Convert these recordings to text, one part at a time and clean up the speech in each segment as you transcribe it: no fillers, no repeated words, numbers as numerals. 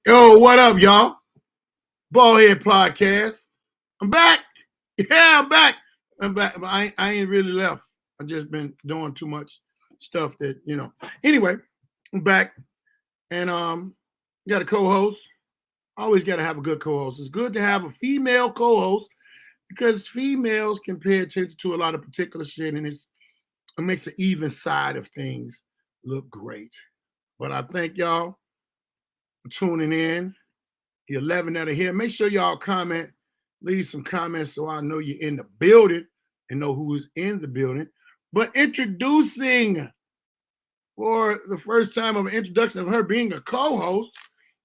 Yo, what up, y'all? Baldhead Podcast. I'm back. Yeah, I'm back. I'm back. But I ain't really left. I just been doing too much stuff that. Anyway, I'm back. And got a co-host. Always gotta have a good co-host. It's good to have a female co-host because females can pay attention to a lot of particular shit and it makes the even side of things look great. But I thank y'all for tuning in. The 11 that are here. Make sure y'all comment, leave some comments so I know you're in the building and know who is in the building. But introducing for the first time of an introduction of her being a co-host,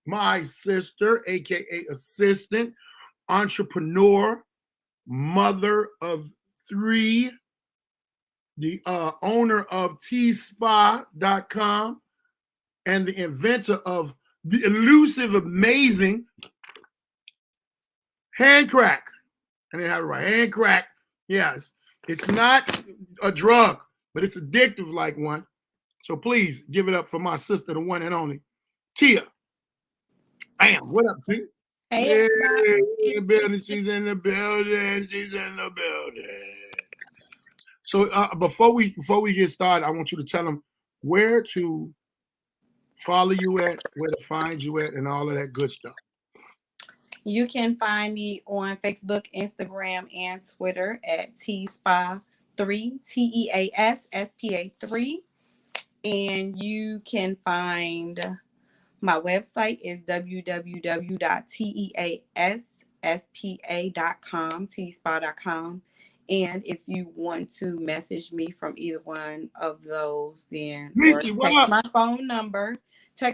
my sister, aka assistant, entrepreneur, mother of three, the owner of tspa.com, and the inventor of the elusive, amazing hand crack. I didn't have it right. Hand crack. Yes. It's not a drug, but it's addictive like one. So please give it up for my sister, the one and only Tia. Bam. What up, Tia? Hey, yeah, in the building. She's in the building. She's in the building. So before we get started, I want you to tell them where to follow you at, where to find you at, and all of that good stuff. You can find me on Facebook, Instagram, and Twitter at tspa3, TEASSPA3. And you can find my website is www.teasspa.com, tspa.com. And if you want to message me from either one of those, then or text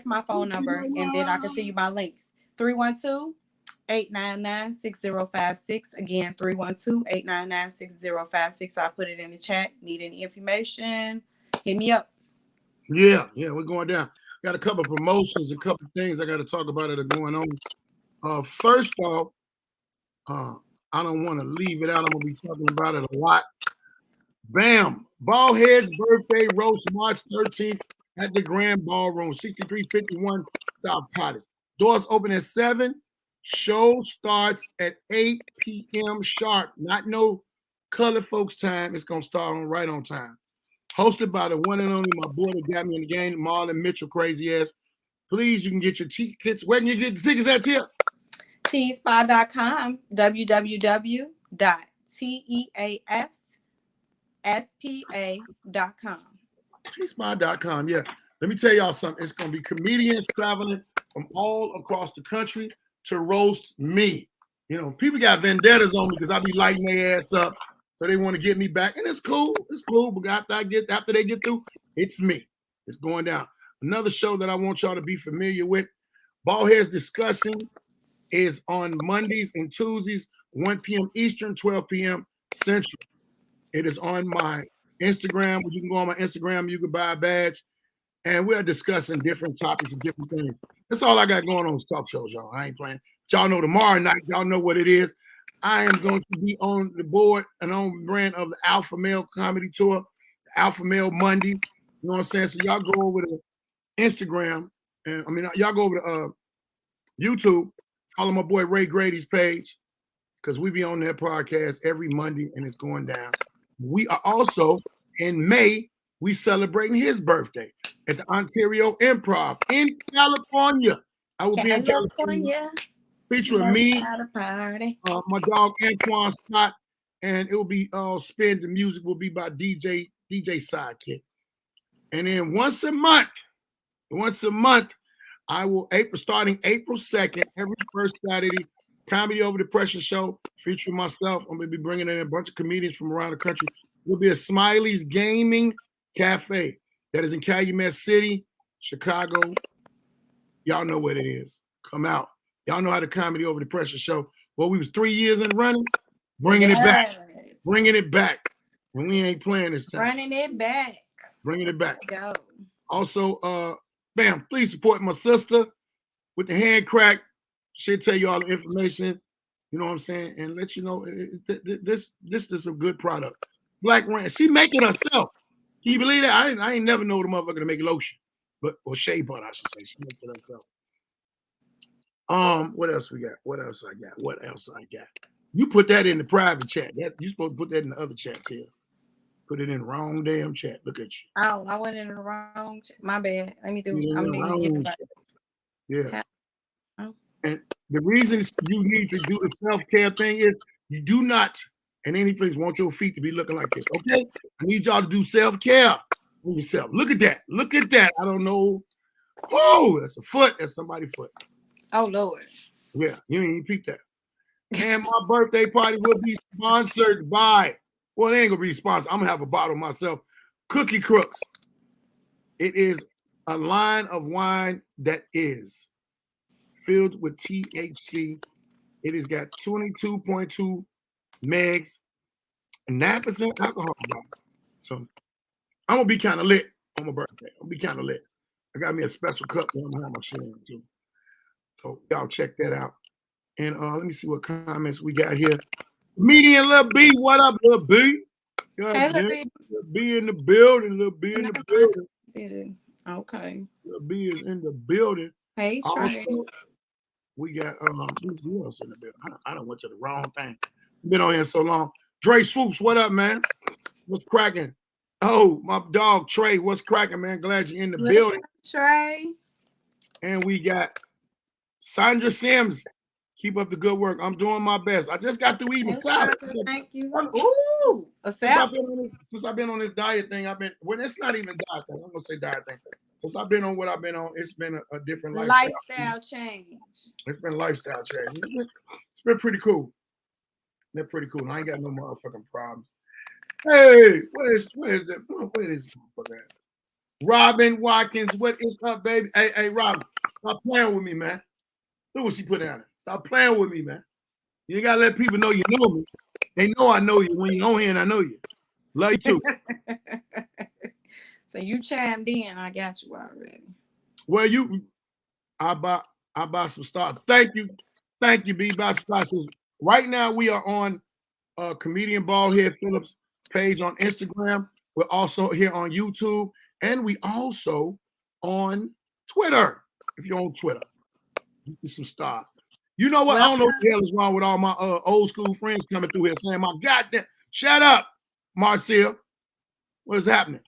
my phone number, and then I can send you my links. 312-899-6056. Again, 312-899-6056. I put it in the chat. Need any information? Hit me up. Yeah, we're going down. Got a couple of promotions, a couple of things I got to talk about that are going on. First off, I don't want to leave it out. I'm going to be talking about it a lot. Bam! Baldhead's birthday roast March 13th at the Grand Ballroom, 6351 South Cottage. Doors open at 7. Show starts at 8 p.m. sharp. Not no colored folks time. It's going to start right on time. Hosted by the one and only my boy that got me in the game, Marlon Mitchell, crazy ass. Please, you can get your tickets. Where can you get the tickets at, Tia? tspa.com, www.teasspa.com. tspa.com, yeah. Let me tell y'all something. It's going to be comedians traveling from all across the country to roast me. People got vendettas on me because I be lighting their ass up. So they want to get me back, and it's cool. It's cool. But after they get through, it's me. It's going down. Another show that I want y'all to be familiar with, Baldhead's Discussion, is on Mondays and Tuesdays, 1 p.m. Eastern, 12 p.m. Central. It is on my Instagram. You can go on my Instagram. You can buy a badge, and we are discussing different topics and different things. That's all I got going on is talk shows, y'all. I ain't playing. But y'all know tomorrow night. Y'all know what it is. I am going to be on the board and on brand of the Alpha Male Comedy Tour, Alpha Male Monday. You know what I'm saying? So y'all go over to Instagram, and y'all go over to YouTube. Follow my boy Ray Grady's page because we be on that podcast every Monday, and it's going down. We are also in May. We celebrating his birthday at the Ontario Improv in California. I will be in California. Featuring me, my dog Antoine Scott, and it will be spin. The music will be by DJ Sidekick. And then once a month, I will starting April 2nd, every first Saturday, Comedy Over the Pressure show featuring myself. I'm gonna be bringing in a bunch of comedians from around the country. It will be a Smiley's Gaming Cafe that is in Calumet City, Chicago. Y'all know what it is. Come out. Y'all know how the Comedy Over the Pressure show. Well, we was 3 years in running, bringing it back. And we ain't playing this time. Bringing it back. Go. Also, bam, please support my sister with the hand crack. She'll tell you all the information. You know what I'm saying? And let you know this is a good product. Black Rain. She make it herself. Can you believe that? I ain't never know the motherfucker to make lotion. Or shea butter, I should say. She makes it herself. What else we got? What else I got? What else I got? You put that in the private chat. You supposed to put that in the other chat here. Put it in the wrong damn chat. Look at you. Oh, I went in the wrong. My bad. Let me do. I'm gonna need to get it. Yeah. And the reason you need to do the self-care thing is you do not, in any place, want your feet to be looking like this. Okay? I need y'all to do self-care for yourself. Look at that. Look at that. I don't know. Oh, that's a foot. That's somebody's foot. Oh, Lord. Yeah, you ain't even peep that. And my birthday party will be sponsored by, well, it ain't gonna be sponsored. I'm gonna have a bottle myself. Cookie Crooks. It is a line of wine that is filled with THC. It has got 22.2 megs and 9% alcohol. So I'm gonna be kind of lit on my birthday. I'm gonna be kind of lit. I got me a special cup that I'm gonna have my shit in too. So y'all check that out. And let me see what comments we got here. Comedian Lil B, what up, Lil B? Hey, Lil B. Lil B in the building. Lil B in the building. Okay. Lil B is in the building. Hey, Trey. We got who else in the building? I done went to the wrong thing. Been on here so long. Dre Swoops, what up, man? What's cracking? Oh, my dog Trey, what's cracking, man? Glad you're in the building. Trey. And we got Sandra Sims. Keep up the good work. I'm doing my best. I just got through eating salad. Thank you. Ooh, a salad. Since I've been on this diet thing, it's not even diet thing. I'm gonna say diet thing. Since I've been on what I've been on, it's been a different lifestyle change. It's been a lifestyle change. It's been pretty cool. They're pretty cool. I ain't got no motherfucking problems. Hey, where's that? Where is that? Robin Watkins, what is up, baby? Hey, Robin, stop playing with me, man. Look what she put down there. Stop playing with me, man. You gotta let people know you know me. They know I know you when you're on here and I know you. Love you too. So you chimed in. I got you already. Well, I buy some stars. Thank you, B. Buy some stars. Right now we are on comedian Baldhead Phillips page on Instagram. We're also here on YouTube, and we also on Twitter. If you're on Twitter, you get some stars. You know what? I don't know what the hell is wrong with all my old school friends coming through here saying, my goddamn, shut up, Marcel. What is happening?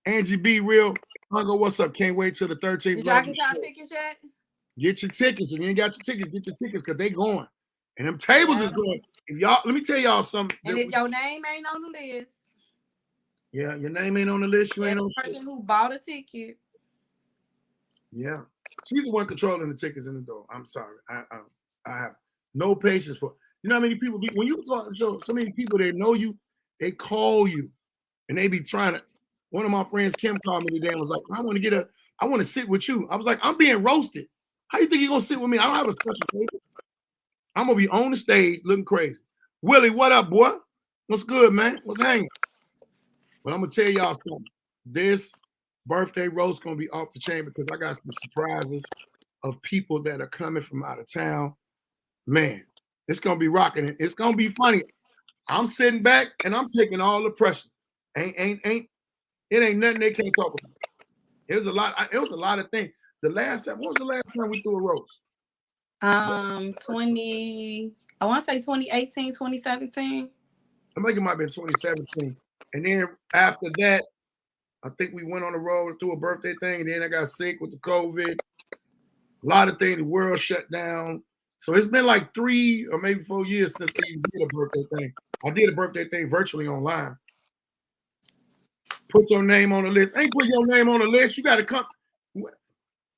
Angie B. Real. Hunger, what's up? Can't wait till the 13th. Did y'all get y'all tickets yet? Get your tickets. If you ain't got your tickets, get your tickets because they going. And them tables is going. If y'all, let me tell y'all something. And if your name ain't on the list. Yeah, your name ain't on the list. You ain't on the person who bought a ticket. Yeah. She's the one controlling the tickets in the door. I'm sorry. I have no patience for. You know how many people when you go to show, so many people they know you, they call you, and they be trying to. One of my friends, Kim, called me today and was like, I want to sit with you. I was like, I'm being roasted. How you think you're gonna sit with me? I don't have a special table. I'm gonna be on the stage looking crazy. Willie, what up, boy? What's good, man? What's hanging? But I'm gonna tell y'all something. This birthday roast gonna be off the chain because I got some surprises of people that are coming from out of town. Man, it's gonna be rocking. It's gonna be funny. I'm sitting back and I'm taking all the pressure. It ain't nothing they can't talk about. It was a lot of things. What was the last time we threw a roast? I want to say 2018, 2017. I think it might have been 2017. And then after that, I think we went on the road and threw a birthday thing. And then I got sick with the COVID. A lot of things, the world shut down. So it's been like 3 or maybe 4 years since I did a birthday thing. I did a birthday thing virtually online. Put your name on the list. Ain't put your name on the list. You got to come.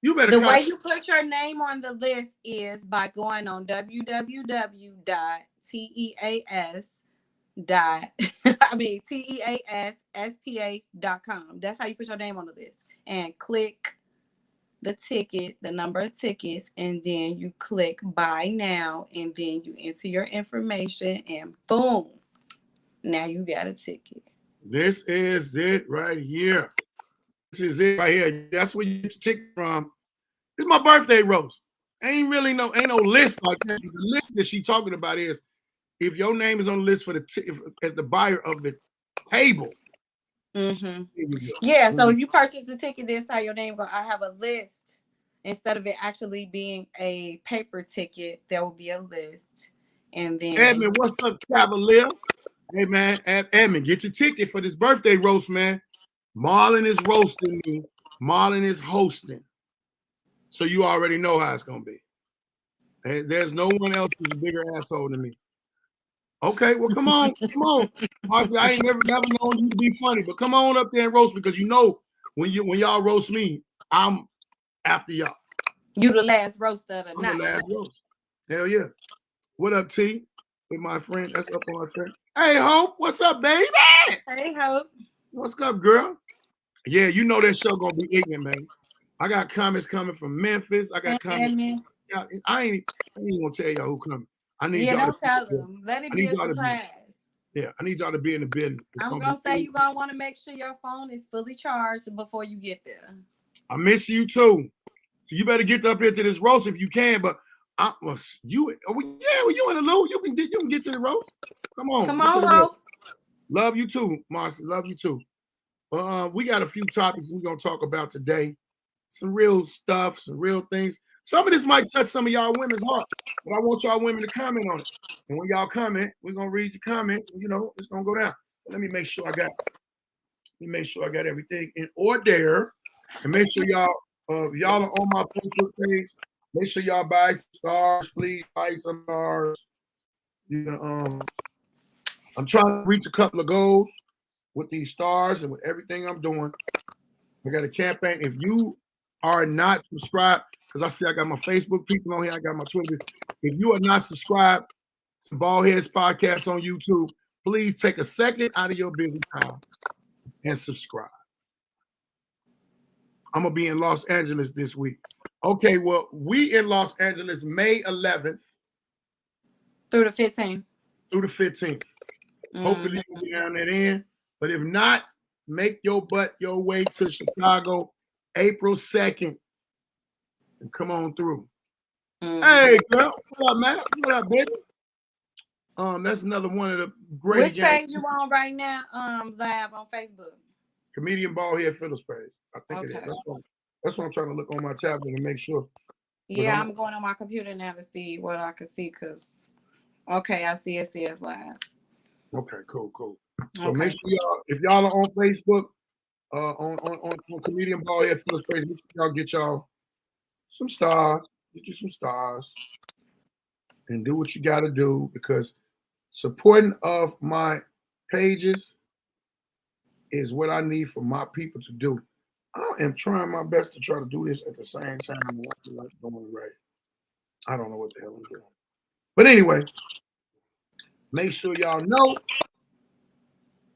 You better. The way you put your name on the list is by going on teasspa.com. That's how you put your name on the list. And click the ticket, the number of tickets, and then you click buy now, and then you enter your information, and boom, now you got a ticket. This is it right here. This is it right here. That's where you get your ticket from. It's my birthday roast. Ain't no list like that. The list that she talking about is if your name is on the list for as the buyer of the table. Mm-hmm. Yeah, so if you purchase the ticket, that's how your name go. I have a list Instead of it actually being a paper ticket, there will be a list. And then Edmund, what's up, Cavalier? Hey man, Edmund, get your ticket for this birthday roast, man. Marlon is roasting me. Marlon is hosting. So you already know how it's gonna be. Hey, there's no one else who's a bigger asshole than me. Okay, well, come on. Marcy, I ain't never known you to be funny, but come on up there and roast because you know when y'all roast me, I'm after y'all. You the last roast of the night. The last roast. Hell yeah. What up, T? With my friend. That's up on my friend. Hey, Hope. What's up, baby? Hey, Hope. What's up, girl? Yeah, you know that show gonna be ignorant, man. I got comments coming from Memphis. I got comments. I ain't gonna tell y'all who coming. I need y'all don't tell them. Let it be a surprise. I need y'all to be in the business. I'm gonna say you're gonna want to make sure your phone is fully charged before you get there. I miss you too. So you better get up here to this roast if you can. But you in the loop. You can get to the roast. Come on, Hope. Love you too, Marcy. Love you too. We got a few topics we're gonna talk about today. Some real stuff, some real things. Some of this might touch some of y'all women's heart, but I want y'all women to comment on it. And when y'all comment, we're gonna read your comments. And, it's gonna go down. Let me make sure I got everything in order. And make sure y'all, if y'all are on my Facebook page, make sure y'all buy some stars. Please buy some stars. I'm trying to reach a couple of goals with these stars and with everything I'm doing. I got a campaign. If you are not subscribed, because I see I got my Facebook people on here, I got my Twitter. If you are not subscribed to Baldhead'S Podcast on YouTube, please take a second out of your busy time and subscribe. I'm going to be in Los Angeles this week. Okay, well, we in Los Angeles May 11th. Through the 15th. Hopefully you'll be down that end. But if not, make your way to Chicago April 2nd and come on through. Hey, girl. What up, man? What up, baby? That's another one of the great. Which page you on right now? Live on Facebook. Comedian Baldhead Phillips page. I think it is. That's what I'm trying to look on my tablet and make sure. Yeah, I'm going on my computer now to see what I can see because I see it says live. Okay, cool. So make sure y'all, if y'all are on Facebook, on Comedian Baldhead Phillips page, make sure y'all get y'all some stars. Get you some stars. And do what you got to do because supporting of my pages is what I need for my people to do. I am trying my best to try to do this at the same time. I'm doing it right. I don't know what the hell I'm doing. But anyway, make sure y'all know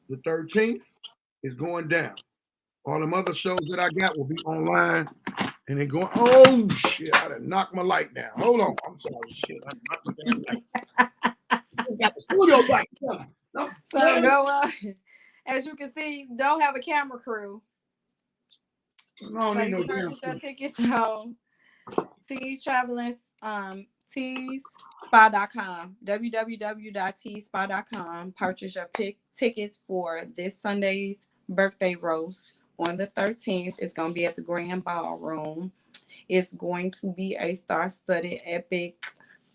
the 13th is going down. All them other shows that I got will be online. And they're going, oh, shit, I done knocked my light down. Hold on. I'm sorry, shit. I knocked my damn light. Got the studio back. So go as you can see, don't have a camera crew. No, you can purchase your tickets on teespa.com, www.teespa.com. Purchase your tickets for this Sunday's birthday roast on the 13th. It's going to be at the Grand Ballroom. It's going to be a star-studded, epic,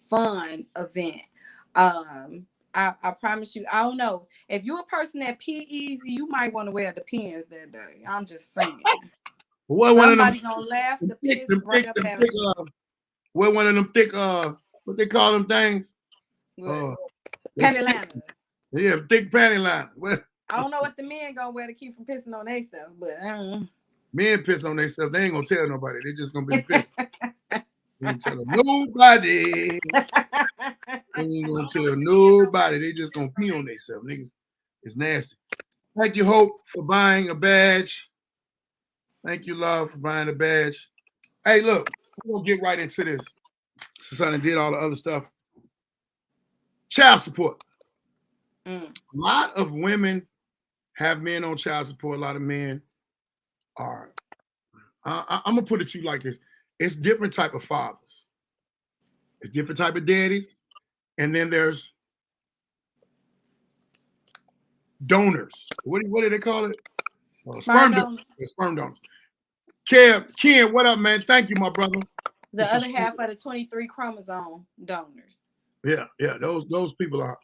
fun event. I promise you, I don't know. If you're a person that pee easy, you might want to wear the pins that day. I'm just saying. Somebody gonna laugh the piss right up at you. Wear one of them thick, what they call them things? Panty liner. Yeah, thick panty liner. I don't know what the men gonna wear to keep from pissing on themselves, but I don't know. Men piss on themselves. They ain't gonna tell nobody. They just gonna be pissed. They ain't tell nobody. They ain't gonna tell nobody. They just gonna pee on themselves. Niggas, it's nasty. Thank you, Hope, for buying a badge. Thank you, Love, for buying a badge. Hey, look, we're gonna get right into this. Since I did all the other stuff. Child support. A lot of women have men on child support. A lot of men are. I'm gonna put it to you like this: it's different type of fathers, it's different type of daddies, and then there's donors. What do they call it? Sperm donors. Sperm donors. Ken, what up, man? Thank you, my brother. The other half of the 23 chromosome donors. Yeah. Those people are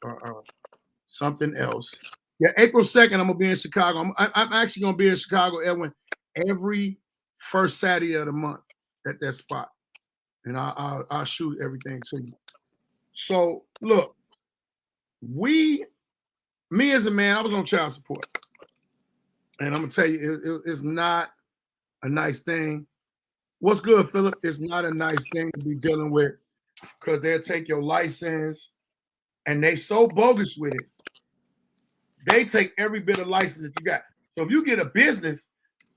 something else. Yeah, April 2nd, I'm gonna be in Chicago. I'm actually gonna be in Chicago, Edwin, every first Saturday of the month at that spot, and I'll shoot everything to you. So look, me as a man, I was on child support, and I'm gonna tell you, it's not a nice thing. What's good, Philip? It's not a nice thing to be dealing with because they'll take your license, and they so bogus with it. They take every bit of license that you got. So if you get a business,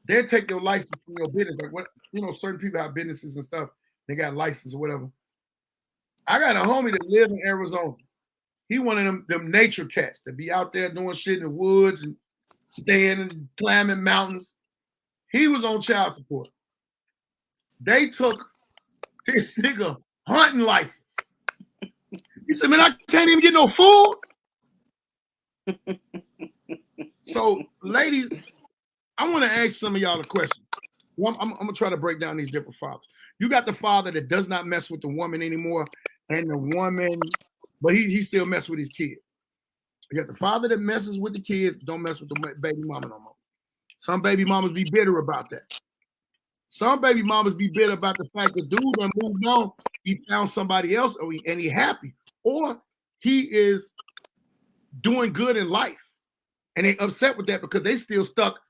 they'll take your license from your business. Like what, certain people have businesses and stuff. They got license or whatever. I got a homie that lives in Arizona. He one of them nature cats that be out there doing shit in the woods and staying and climbing mountains. He was on child support. They took this nigga hunting license. He said, man, I can't even get no food. So, ladies, I want to ask some of y'all a question. I'm going to try to break down these different fathers. You got the father that does not mess with the woman anymore, and the woman, but he still mess with his kids. You got the father that messes with the kids, but don't mess with the baby mama no more. Some baby mamas be bitter about that. Some baby mamas be bitter about the fact that dude done moved on. He found somebody else, and he happy. Or he is doing good in life. And they upset with that because they still stuck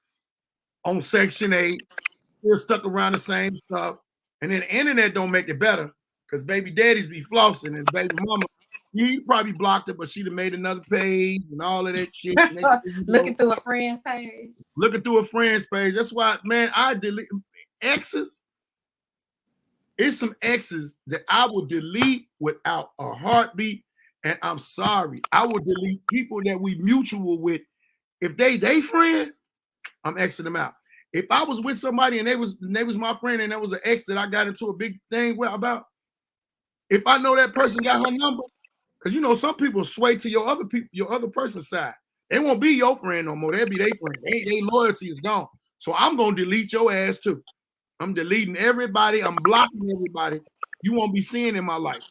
on Section 8, still stuck around the same stuff. And then the internet don't make it better because baby daddies be flossing and baby mama, he probably blocked it, but she'd have made another page and all of that shit. Looking through a friend's page. Looking through a friend's page. That's why, man, I delete exes. It's some exes that I will delete without a heartbeat. And I'm sorry, I will delete people that we mutual with. If they friend, I'm Xing them out. If I was with somebody and they was my friend and that was an ex that I got into a big thing with about, if I know that person got her number, because some people sway to your other person's side. They won't be your friend no more. They'll be their friend. Their loyalty is gone. So I'm gonna delete your ass too. I'm deleting everybody. I'm blocking everybody. You won't be seeing in my life.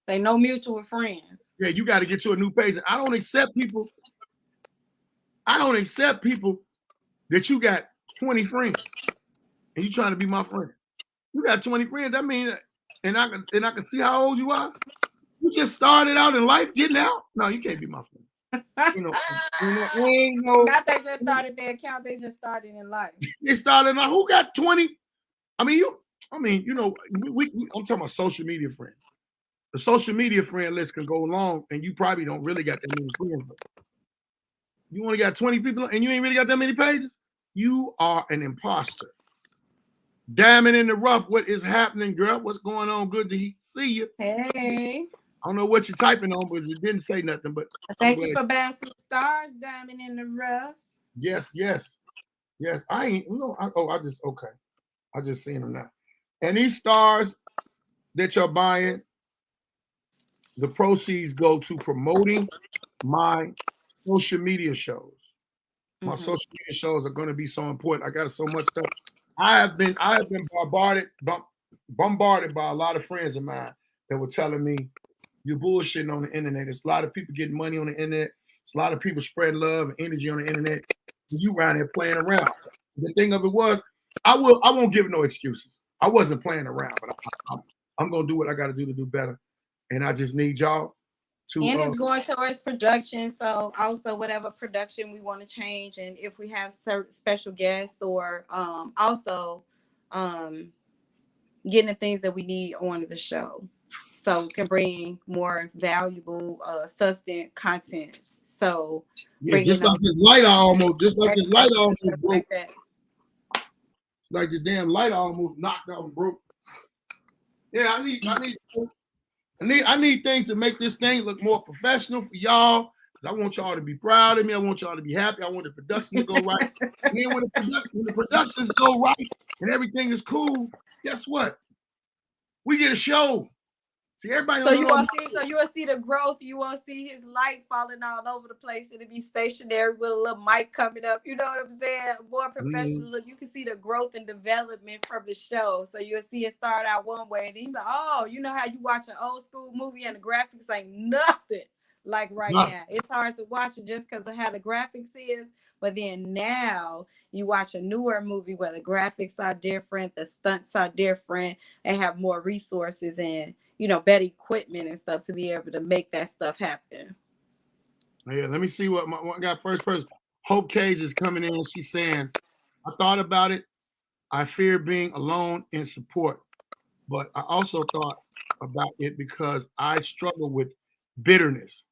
They no mutual friends. Yeah, you got to get you a new page. And I don't accept people that you got 20 friends and you trying to be my friend. You got 20 friends. That means, and I can see how old you are. You just started out in life getting out. No, you can't be my friend. Not they just started their account. They just started in life. They started in life. Who got 20? I'm talking about social media friends. The social media friend list can go long, and you probably don't really got that many friends. But you only got 20 people, and you ain't really got that many pages. You are an imposter. Diamond in the rough. What is happening, girl? What's going on? Good to see you. Hey. I don't know what you're typing on, but you didn't say nothing. But thank you for bouncing stars, Diamond in the rough. Yes. I ain't. I just seen them now. And these stars that you're buying, the proceeds go to promoting my social media shows. My social media shows are going to be so important. I got so much stuff. I have been bombarded by a lot of friends of mine that were telling me you're bullshitting on the internet. There's a lot of people getting money on the internet. There's a lot of people spreading love and energy on the internet. And you around there playing around. The thing of it was, I won't give no excuses. I wasn't playing around, but I'm gonna do what I got to do better. And I just need y'all to. And it's going towards production. So also whatever production we want to change, and if we have certain special guests, or getting the things that we need on the show, so we can bring more valuable substance content. So just like this lighter almost broke. Like the damn lighter almost knocked out and broke. Yeah, I need things to make this thing look more professional for y'all. Because I want y'all to be proud of me. I want y'all to be happy. I want the production to go right. And then when the productions go right and everything is cool, guess what? We get a show. See, everybody. So you won't see. So you will see the growth. You won't see his light falling all over the place. It'll be stationary with a little mic coming up. You know what I'm saying? More professional look. You can see the growth and development from the show. So you'll see it start out one way, and then you like, oh, you know how you watch an old school movie and the graphics ain't nothing like now. It's hard to watch it just because of how the graphics is. But then now you watch a newer movie where the graphics are different, the stunts are different, they have more resources and, you know, better equipment and stuff to be able to make that stuff happen. Yeah, let me see what one guy first person. Hope Cage is coming in. She's saying, I thought about it. I fear being alone in support, but I also thought about it because I struggle with bitterness.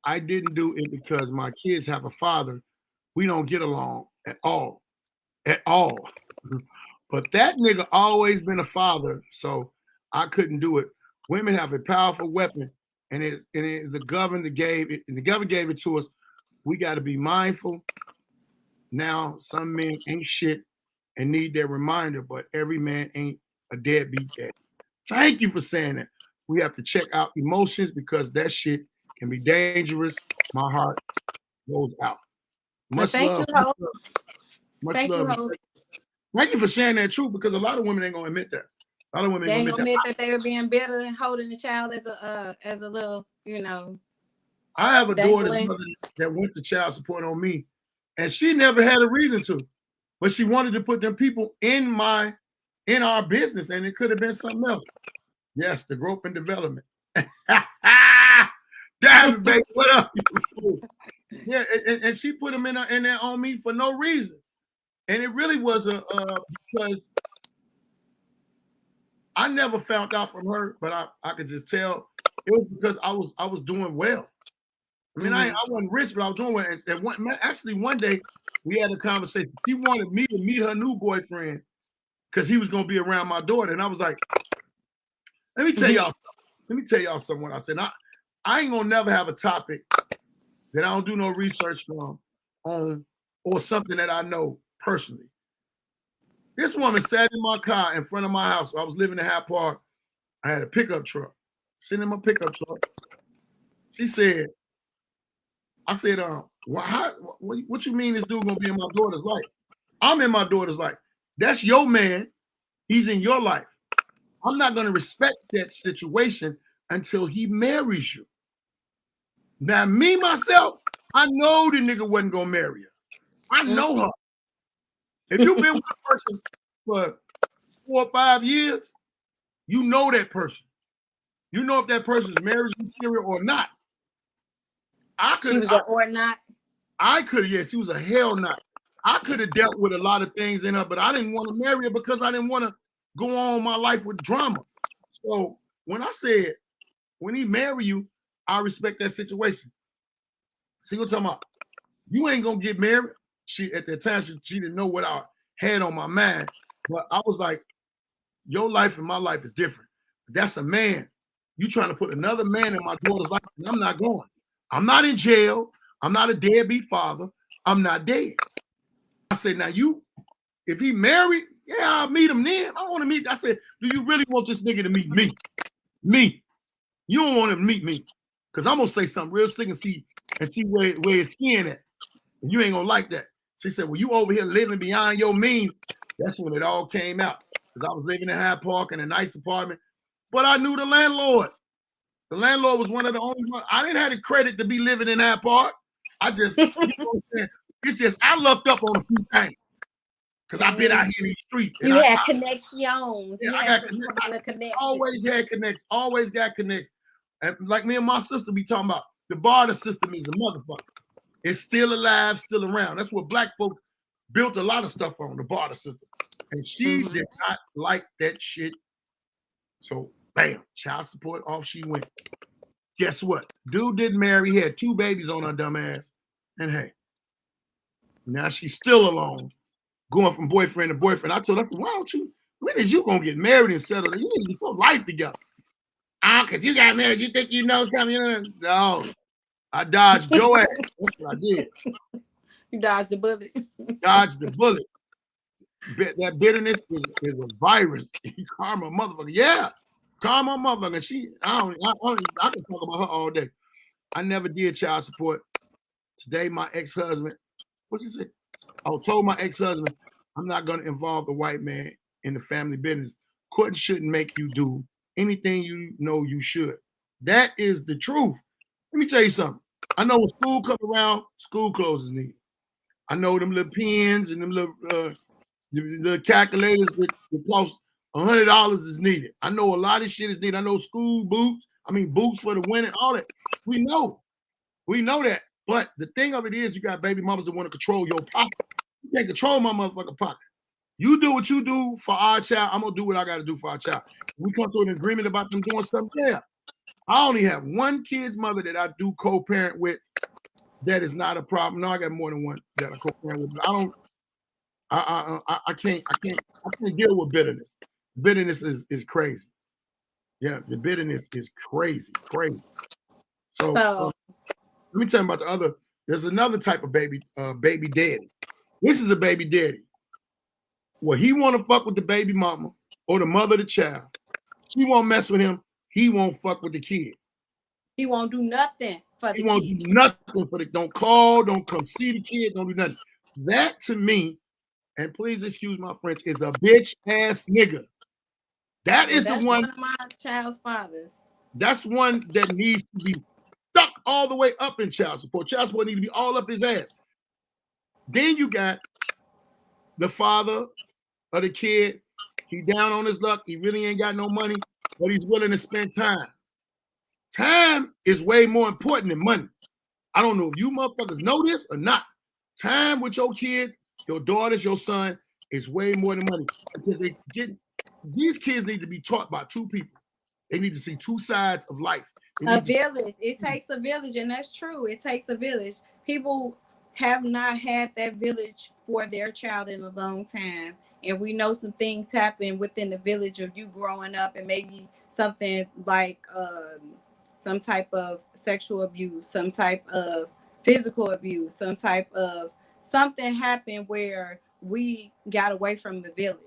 I didn't do it because my kids have a father. We don't get along at all. But that nigga always been a father, so I couldn't do it. Women have a powerful weapon, and it's the government gave it. And the government gave it to us. We got to be mindful. Now, some men ain't shit and need their reminder, but every man ain't a deadbeat dad. Thank you for saying that. We have to check out emotions because that shit can be dangerous. My heart goes out. Much love. Much love. Thank you for sharing that truth because a lot of women ain't gonna admit that. A lot of women ain't gonna admit that they were being bitter and holding the child as a little, you know. I have a daughter that went to child support on me, and she never had a reason to, but she wanted to put them people in our business, and it could have been something else. Yes, the growth and development. Damn it, baby, what up? Yeah, and she put them in there on me for no reason. And it really was because I never found out from her, but I could just tell it was because I was doing well. I mean, I wasn't rich, but I was doing well. And one day we had a conversation. She wanted me to meet her new boyfriend because he was going to be around my daughter. And I was like, let me tell y'all something. Let me tell y'all something. I said, I ain't going to never have a topic that I don't do no research on or something that I know personally. This woman sat in my car in front of my house. I was living in Hyde Park. I had a pickup truck. Sitting in my pickup truck. She said, I said, what you mean this dude gonna be in my daughter's life? I'm in my daughter's life. That's your man. He's in your life. I'm not gonna respect that situation until he marries you. Now, me, myself, I know the nigga wasn't gonna marry her. I know her. If you've been with a person for 4 or 5 years, you know that person. You know if that person's marriage material or not. She was an or not. I could, yes, she was a hell not. I could have dealt with a lot of things in her, but I didn't want to marry her because I didn't want to go on my life with drama. So when I said, when he marry you, I respect that situation. See what I'm talking about? You ain't gonna get married. She at that time she didn't know what I had on my mind, but I was like, your life and my life is different. That's a man. You trying to put another man in my daughter's life, and I'm not going. I'm not in jail. I'm not a deadbeat father. I'm not dead. I said, now if he married, yeah, I'll meet him then. I want to meet. I said, do you really want this nigga to meet me? Me. You don't want him to meet me. Because I'm gonna say something real slick and see where his skin at. And you ain't gonna like that. She said, well, you over here living beyond your means. That's when it all came out. Because I was living in Hyde Park in a nice apartment. But I knew the landlord. The landlord was one of the only ones. I didn't have the credit to be living in Hyde Park. I just, you know what I'm saying? It's just, I lucked up on a few things. Because I've been out here in these streets. You had connections. Yeah, I got connections. Always had connections. Always got connections. And like me and my sister be talking about, the barter system is a motherfucker. It's still alive, still around. That's what black folks built a lot of stuff on, the barter system. And she did not like that shit. So, bam, child support, off she went. Guess what? Dude didn't marry. He had 2 babies on her dumb ass. And hey, now she's still alone, going from boyfriend to boyfriend. I told her, when is you going to get married and settle? You need to get your life together. Because you got married, you think you know something? You know? No. I dodged your ass. That's what I did. You dodged the bullet. Dodged the bullet. That bitterness is a virus. Karma, motherfucker. Yeah. Call my mother, and I can talk about her all day. I never did child support. Today, my ex-husband, what you say? I told my ex-husband, I'm not going to involve the white man in the family business. Court shouldn't make you do anything you know you should. That is the truth. Let me tell you something. I know when school comes around, school clothes is needed. I know them little pens and them little calculators that cost $100 is needed. I know a lot of shit is needed. I know school boots. Boots for the winter, all that. We know that. But the thing of it is, you got baby mamas that want to control your pocket. You can't control my motherfucking pocket. You do what you do for our child. I'm gonna do what I got to do for our child. We come to an agreement about them doing something there. I only have one kid's mother that I do co-parent with. That is not a problem. No, I got more than one that I co-parent with. But I can't deal with bitterness. Bitterness is crazy. Yeah, the bitterness is crazy. So let me tell you about the other. There's another type of baby daddy. This is a baby daddy. Well, he want to fuck with the baby mama or the mother of the child. She won't mess with him. He won't fuck with the kid. He won't do nothing for the kid. He won't do nothing for the. Don't call. Don't come see the kid. Don't do nothing. That to me, and please excuse my French, is a bitch ass nigga. That's the one of my child's fathers. That's one that needs to be stuck all the way up in child support. Child support needs to be all up his ass. Then you got the father of the kid. He down on his luck. He really ain't got no money, but he's willing to spend time. Time is way more important than money. I don't know if you motherfuckers know this or not. Time with your kids, your daughters, your son is way more than money. Because these kids need to be taught by two people. They need to see two sides of life. A village. It takes a village, and that's true. It takes a village. People have not had that village for their child in a long time. And we know some things happen within the village of you growing up, and maybe something like some type of sexual abuse, some type of physical abuse, some type of something happened where we got away from the village.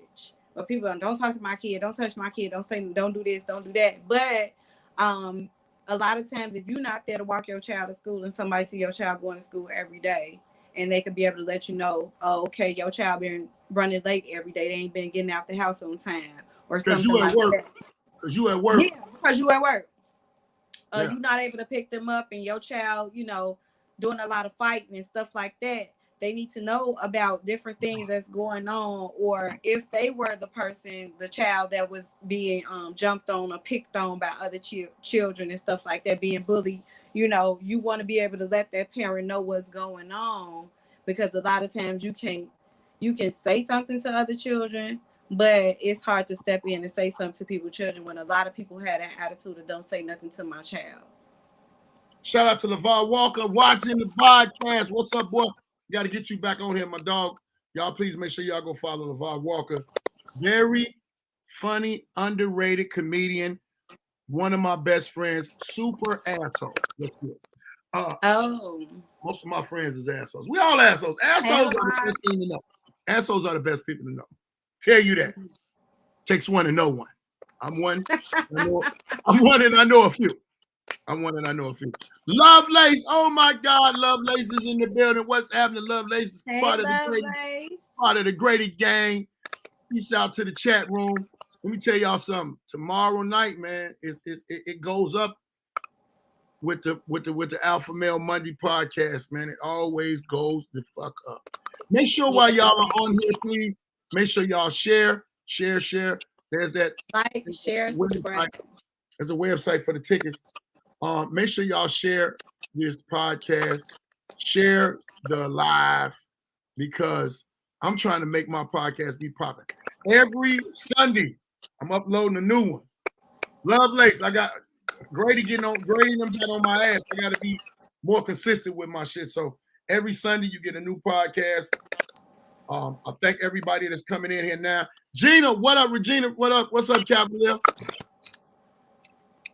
But people don't talk to my kid, don't touch my kid, don't do this, don't do that. But a lot of times, if you're not there to walk your child to school and somebody see your child going to school every day, and they could be able to let you know, oh, okay, your child been running late every day. They ain't been getting out the house on time or something like that. Because you at work. Yeah, because you at work. You're not able to pick them up, and your child, doing a lot of fighting and stuff like that. They need to know about different things that's going on, or if they were the child that was being jumped on or picked on by other children and stuff like that, being bullied, you want to be able to let that parent know what's going on, because a lot of times you can say something to other children, but it's hard to step in and say something to people's children when a lot of people have that attitude of don't say nothing to my child. Shout out to LeVar Walker watching the podcast. What's up, boy? Got to get you back on here, my dog. Y'all, please make sure y'all go follow LeVar Walker. Very funny, underrated comedian. One of my best friends. Super asshole. Most of my friends is assholes. We all assholes. Assholes are the best thing to know. Assholes are the best people to know. Tell you that. Takes one to know one. I'm one. I'm one and I know a few. Lovelace. Oh my God, Lovelace is in the building. What's happening? Lovelace is part of the Grady gang. Peace out to the chat room. Let me tell y'all something. Tomorrow night, man, it goes up with the Alpha Male Monday podcast, man. It always goes the fuck up. Make sure while y'all are on here, please, make sure y'all share. There's that like, share, subscribe. There's a website for the tickets. Make sure y'all share this podcast, share the live, because I'm trying to make my podcast be popular. Every Sunday, I'm uploading a new one. Lovelace, I got Grady them on my ass. I got to be more consistent with my shit. So every Sunday you get a new podcast. I thank everybody that's coming in here now. Gina, what up, Regina? What up? What's up, Cavalier?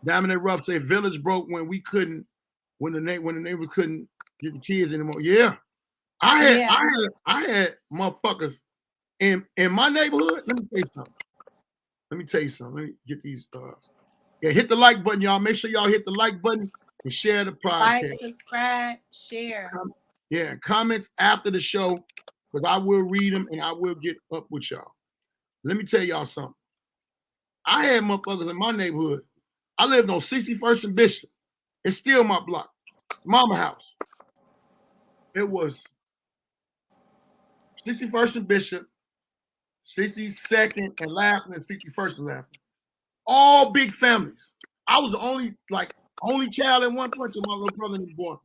Diamond and Rough say village broke when the neighbor couldn't get the kids anymore. Yeah. I had motherfuckers in my neighborhood. Let me tell you something. Let me get these Yeah, hit the like button, y'all. Make sure y'all hit the like button and share the podcast. Like, subscribe, share. Yeah, comments after the show, because I will read them and I will get up with y'all. Let me tell y'all something. I had motherfuckers in my neighborhood. I lived on 61st and Bishop. It's still my block. It's Mama house. It was 61st and Bishop, 62nd and Laughing, and 61st and Laughing. All big families. I was the only child at one point till my little brother was born.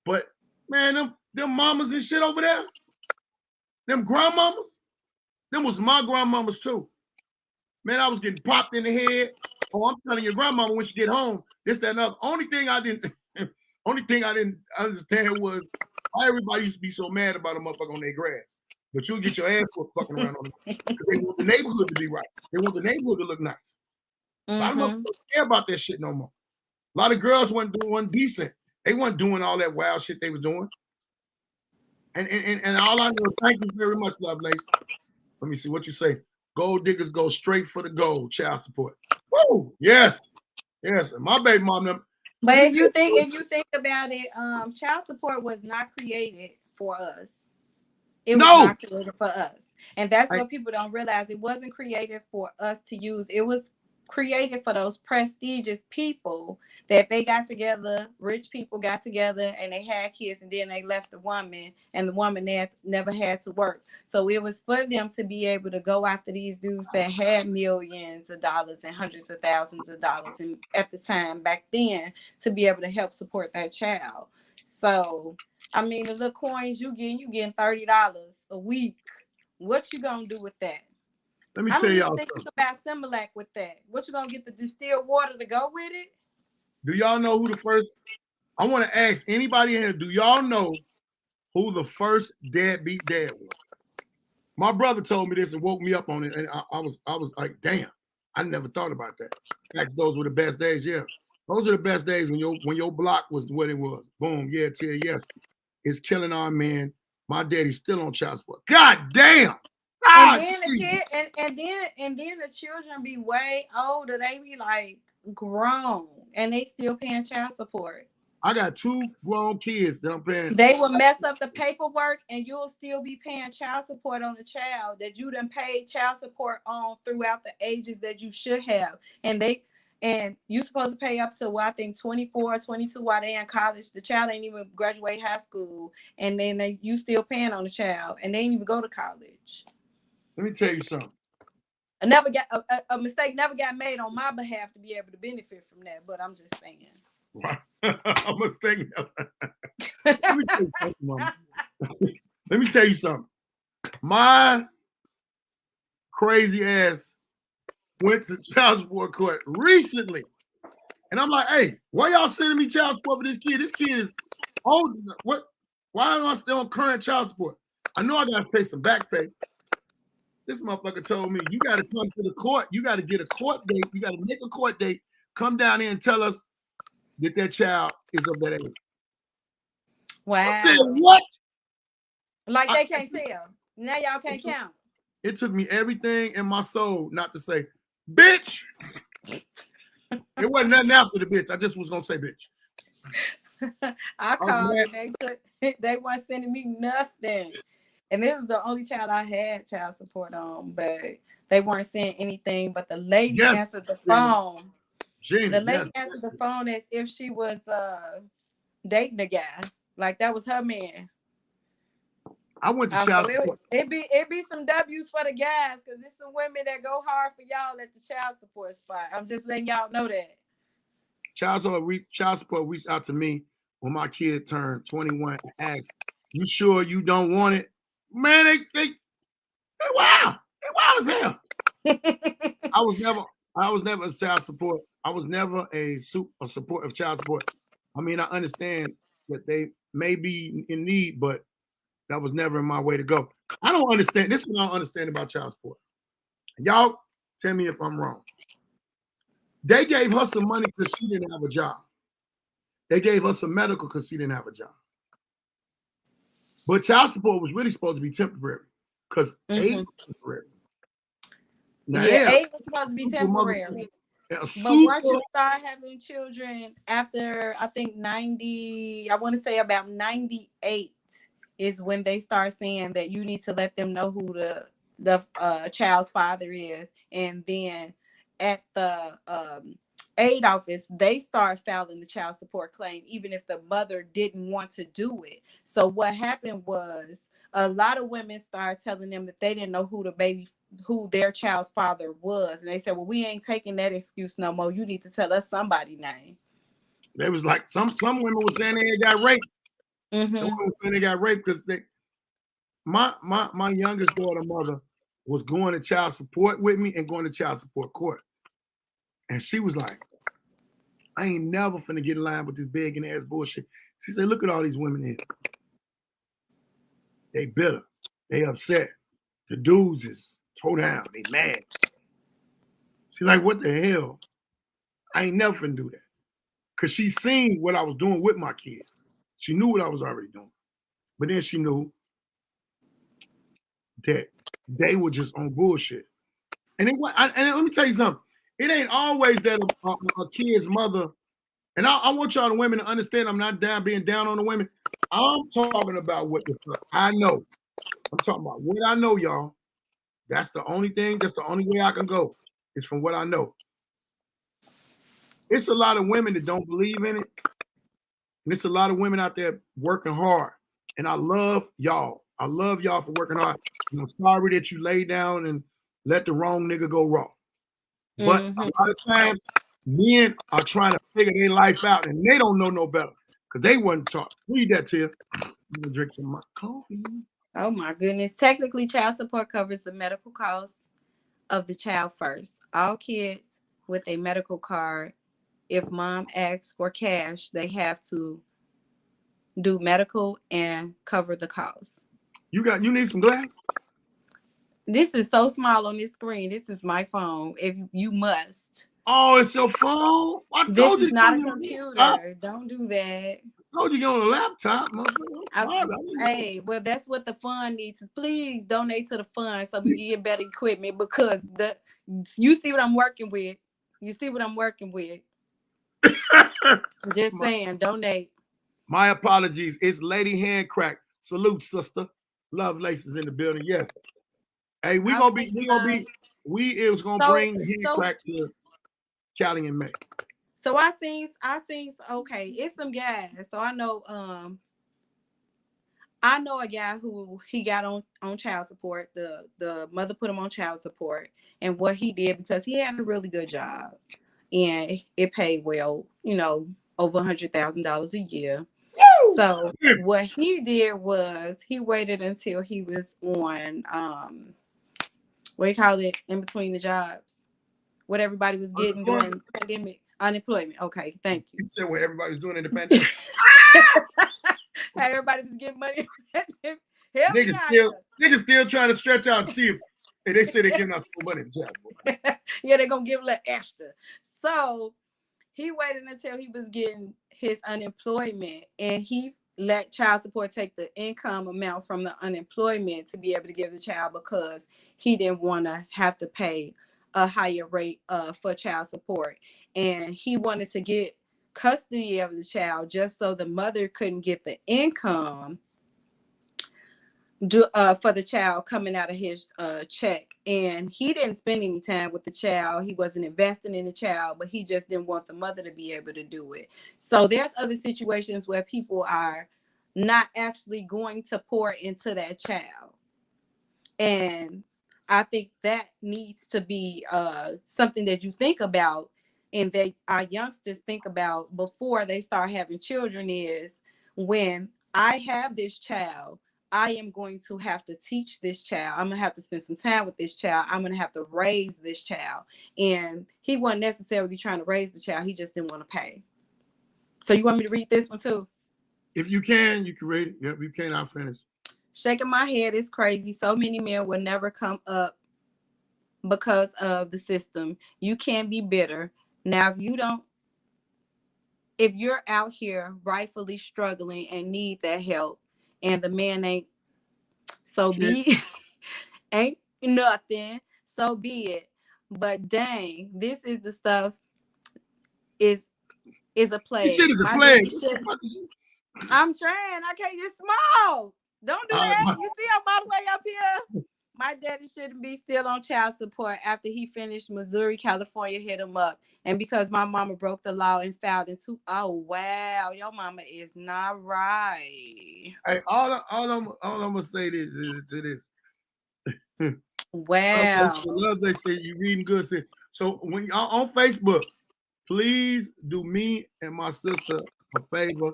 But man, them mamas and shit over there, them grandmamas, them was my grandmamas too. Man, I was getting popped in the head. Oh, I'm telling your grandmama when she get home, this, that, and other. Only thing I didn't understand was why everybody used to be so mad about a motherfucker on their grass. But you'll get your ass fucking around on it. Because they want the neighborhood to be right. They want the neighborhood to look nice. A lot of motherfuckers don't care about that shit no more. A lot of girls wasn't doing decent. They weren't doing all that wild shit they was doing. And all I know is thank you very much, love ladies. Let me see what you say. Gold diggers go straight for the gold. Child support. Woo! Yes. Yes. My baby mom. But if you think about it, child support was not created for us. It was not created for us. And that's what people don't realize. It wasn't created for us to use. It was created for those prestigious people that they got together, rich people got together and they had kids and then they left the woman and the woman never had to work. So it was for them to be able to go after these dudes that had millions of dollars and hundreds of thousands of dollars and at the time back then to be able to help support that child. So, I mean, the little coins you getting $30 a week. What you gonna do with that? Let me tell y'all. Think about Similac with that. What you gonna get the distilled water to go with it? Do y'all know who the first? I want to ask anybody in here. Do y'all know who the first deadbeat dad was? My brother told me this and woke me up on it, and I was like, damn, I never thought about that. Actually, those were the best days. Yeah, those are the best days when your block was what it was. Boom, yeah, Tia, yes, it's killing our man. My daddy's still on child support. God damn. And then the kid, and then the children be way older. They be like grown, and they still paying child support. I got 2 grown kids that I'm paying. They will mess up the paperwork, and you'll still be paying child support on the child that you done paid child support on throughout the ages that you should have. And you supposed to pay up to, I think, 24, 22 while they in college. The child ain't even graduate high school, and then you still paying on the child, and they ain't even go to college. Let me tell you something. I never got a mistake never got made on my behalf to be able to benefit from that, but I'm just saying. I'm mistaken. Let me tell you something. My crazy ass went to child support court recently. And I'm like, hey, why y'all sending me child support for this kid? This kid is old. What? Why am I still on current child support? I know I gotta pay some back pay. This motherfucker told me, you got to come to the court. You got to get a court date. You got to make a court date. Come down here and tell us that child is of that age. Wow. I said, what? Like they can't tell. Now y'all can't count. It took me everything in my soul not to say, bitch. It wasn't nothing after the bitch. I just was going to say bitch. I called and they weren't sending me nothing. And this is the only child I had child support on, but they weren't saying anything. But the lady answered the phone. The lady answered the phone as if she was dating a guy. Like that was her man. I went to child support. It be some W's for the guys, because there's some women that go hard for y'all at the child support spot. I'm just letting y'all know that. Child support reached out to me when my kid turned 21 and asked, you sure you don't want it? Man, they wow. They wild as hell. I was never a child support. I was never a support of child support. I mean, I understand that they may be in need, but that was never my way to go. I don't understand. This is what I don't understand about child support. Y'all tell me if I'm wrong. They gave her some money because she didn't have a job. They gave her some medical because she didn't have a job. But child support was really supposed to be temporary because aid was temporary. Now, aid was supposed to be temporary. But once you start having children after, I think 90, I want to say about 98 is when they start saying that you need to let them know who the child's father is. And then at the aid office, they start filing the child support claim, even if the mother didn't want to do it. So what happened was a lot of women started telling them that they didn't know who their child's father was. And they said, well, we ain't taking that excuse no more. You need to tell us somebody's name. They was like, some women were saying they got raped. Mm-hmm. Some women were saying they got raped because my youngest daughter mother was going to child support with me and going to child support court. And she was like, I ain't never finna get in line with this begging ass bullshit. She said, look at all these women here. They bitter. They upset. The dudes is toe down. They mad. She's like, what the hell? I ain't never finna do that. Because she seen what I was doing with my kids. She knew what I was already doing. But then she knew that they were just on bullshit. And let me tell you something. It ain't always that a kid's mother, and I want y'all the women to understand I'm not being down on the women. I'm talking about what the fuck I know. I'm talking about what I know, y'all. That's the only thing. That's the only way I can go. It's from what I know. It's a lot of women that don't believe in it. And it's a lot of women out there working hard. And I love y'all. I love y'all for working hard. And I'm sorry that you lay down and let the wrong nigga go raw. But a lot of times, men are trying to figure their life out and they don't know no better because they wasn't taught. Read that to you. I'm gonna drink some of my coffee. Oh my goodness. Technically, child support covers the medical costs of the child first. All kids with a medical card, if mom asks for cash, they have to do medical and cover the costs. You need some glass? This is so small on this screen. This is my phone. If you must. Oh, it's your phone? This is not a computer. Don't do that. I told you get on a laptop, motherfucker. Hey, well, that's what the fund needs. Please donate to the fund so we can get better equipment because you see what I'm working with. You see what I'm working with. Just saying, donate. My apologies. It's Lady Handcrack. Salute, sister. Love Laces in the building. Yes. Hey, we was gonna bring Handcrack to Cali in May. So I seen okay, it's some guys. So I know a guy who he got on child support. The mother put him on child support, and what he did, because he had a really good job and it paid well, over $100,000 a year. So what he did was he waited until he was on what do you call it, in between the jobs, what everybody was getting during the pandemic. Unemployment. Okay, thank you. You said what everybody was doing in the pandemic. Everybody was getting money. Niggas still trying to stretch out and see if they say they're giving us some money. Yeah, they're gonna give a little extra. So he waited until he was getting his unemployment, and he let child support take the income amount from the unemployment to be able to give the child, because he didn't want to have to pay a higher rate for child support. And he wanted to get custody of the child just so the mother couldn't get the income for the child coming out of his check. And he didn't spend any time with the child. He wasn't investing in the child, but he just didn't want the mother to be able to do it. So there's other situations where people are not actually going to pour into that child. And I think that needs to be something that you think about, and that our youngsters think about before they start having children, is when I have this child, I am going to have to teach this child. I'm going to have to spend some time with this child. I'm going to have to raise this child. And he wasn't necessarily trying to raise the child. He just didn't want to pay. So you want me to read this one too? If you can, you can read it. Yep, you can, I'll finish. Shaking my head is crazy. So many men will never come up because of the system. You can't be bitter. Now, if you're out here rightfully struggling and need that help, and the man ain't nothing, so be it. But dang, this is the stuff is a plague. This shit is a plague. I'm trying. I can't get small. Don't do that. You see, I'm all the way up here. My daddy shouldn't be still on child support after he finished Missouri, California hit him up. And because my mama broke the law and filed into, oh, wow, your mama is not right. Hey, all I'm going to say to this. Wow. They say you reading good. So when y'all on Facebook, please do me and my sister a favor.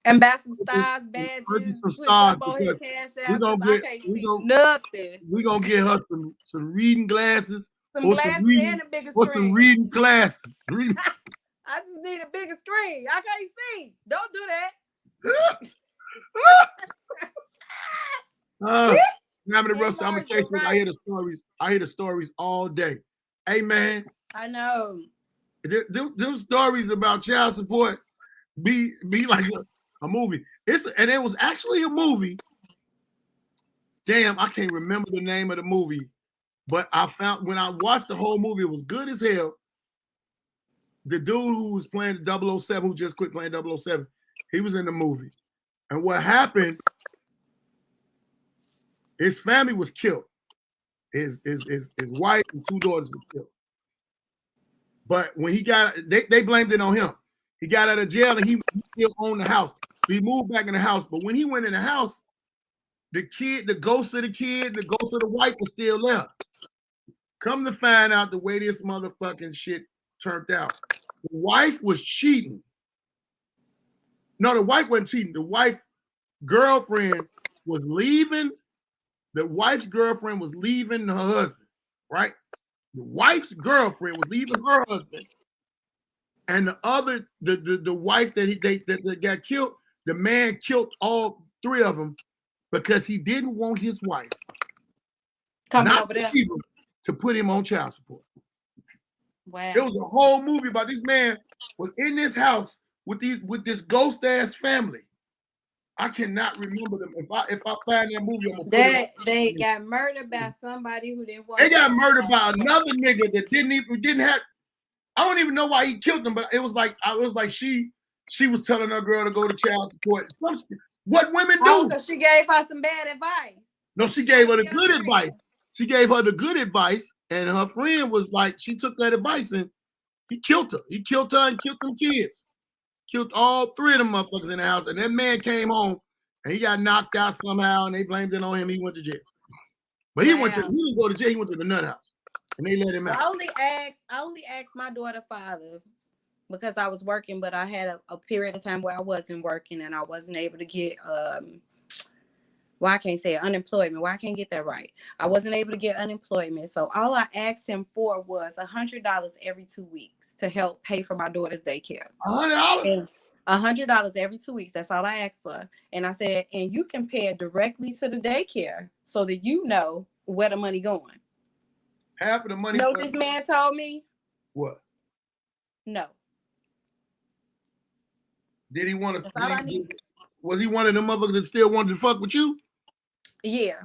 And buy some stars, badges, purchase some stars because we're gonna get her some reading glasses, some glasses and a bigger screen. Some reading classes. I just need a bigger screen. I can't see. Don't do that. I'm gonna tell you, I hear the stories all day. Hey man, I know. Them stories about child support be like a movie. It was actually a movie. Damn, I can't remember the name of the movie, but I found when I watched the whole movie, it was good as hell. The dude who was playing 007, who just quit playing 007, he was in the movie. And what happened, his family was killed. His wife and 2 daughters were killed. But when he got, they blamed it on him. He got out of jail and he still owned the house. He moved back in the house. But when he went in the house, the ghost of the kid, the ghost of the wife was still there. Come to find out the way this motherfucking shit turned out. The wife was cheating. No, the wife wasn't cheating. The wife's girlfriend was leaving. The wife's girlfriend was leaving her husband, right? The wife's girlfriend was leaving her husband. And the wife that got killed, the man killed all 3 of them because he didn't want his wife to put him on child support. Wow. There was a whole movie about this man was in this house with this ghost ass family. I cannot remember them. If I find that movie, I'm gonna they got murdered by somebody who didn't want. They got murdered by another nigga that didn't have. I don't even know why he killed them, but it was like she was telling her girl to go to child support. What women do? Because she gave her some bad advice. No, she gave her the good advice. She gave her the good advice, and her friend was like, she took that advice and he killed her. He killed her and killed them kids. Killed all 3 of them motherfuckers in the house, and that man came home and he got knocked out somehow, and they blamed it on him. He went to jail, but he didn't go to jail. He went to the nut house, and they let him out. I only asked my daughter father because I was working, but I had a period of time where I wasn't working and I wasn't able to get well, I can't say unemployment. Well, I can't get that right. I wasn't able to get unemployment. So all I asked him for was $100 every 2 weeks to help pay for my daughter's daycare. $100? $100 every 2 weeks. That's all I asked for. And I said, and you can pay it directly to the daycare so that you know where the money going. Half of the money. You know what this man told me? What? No. Did he want to? Was he one of them motherfuckers that still wanted to fuck with you? Yeah.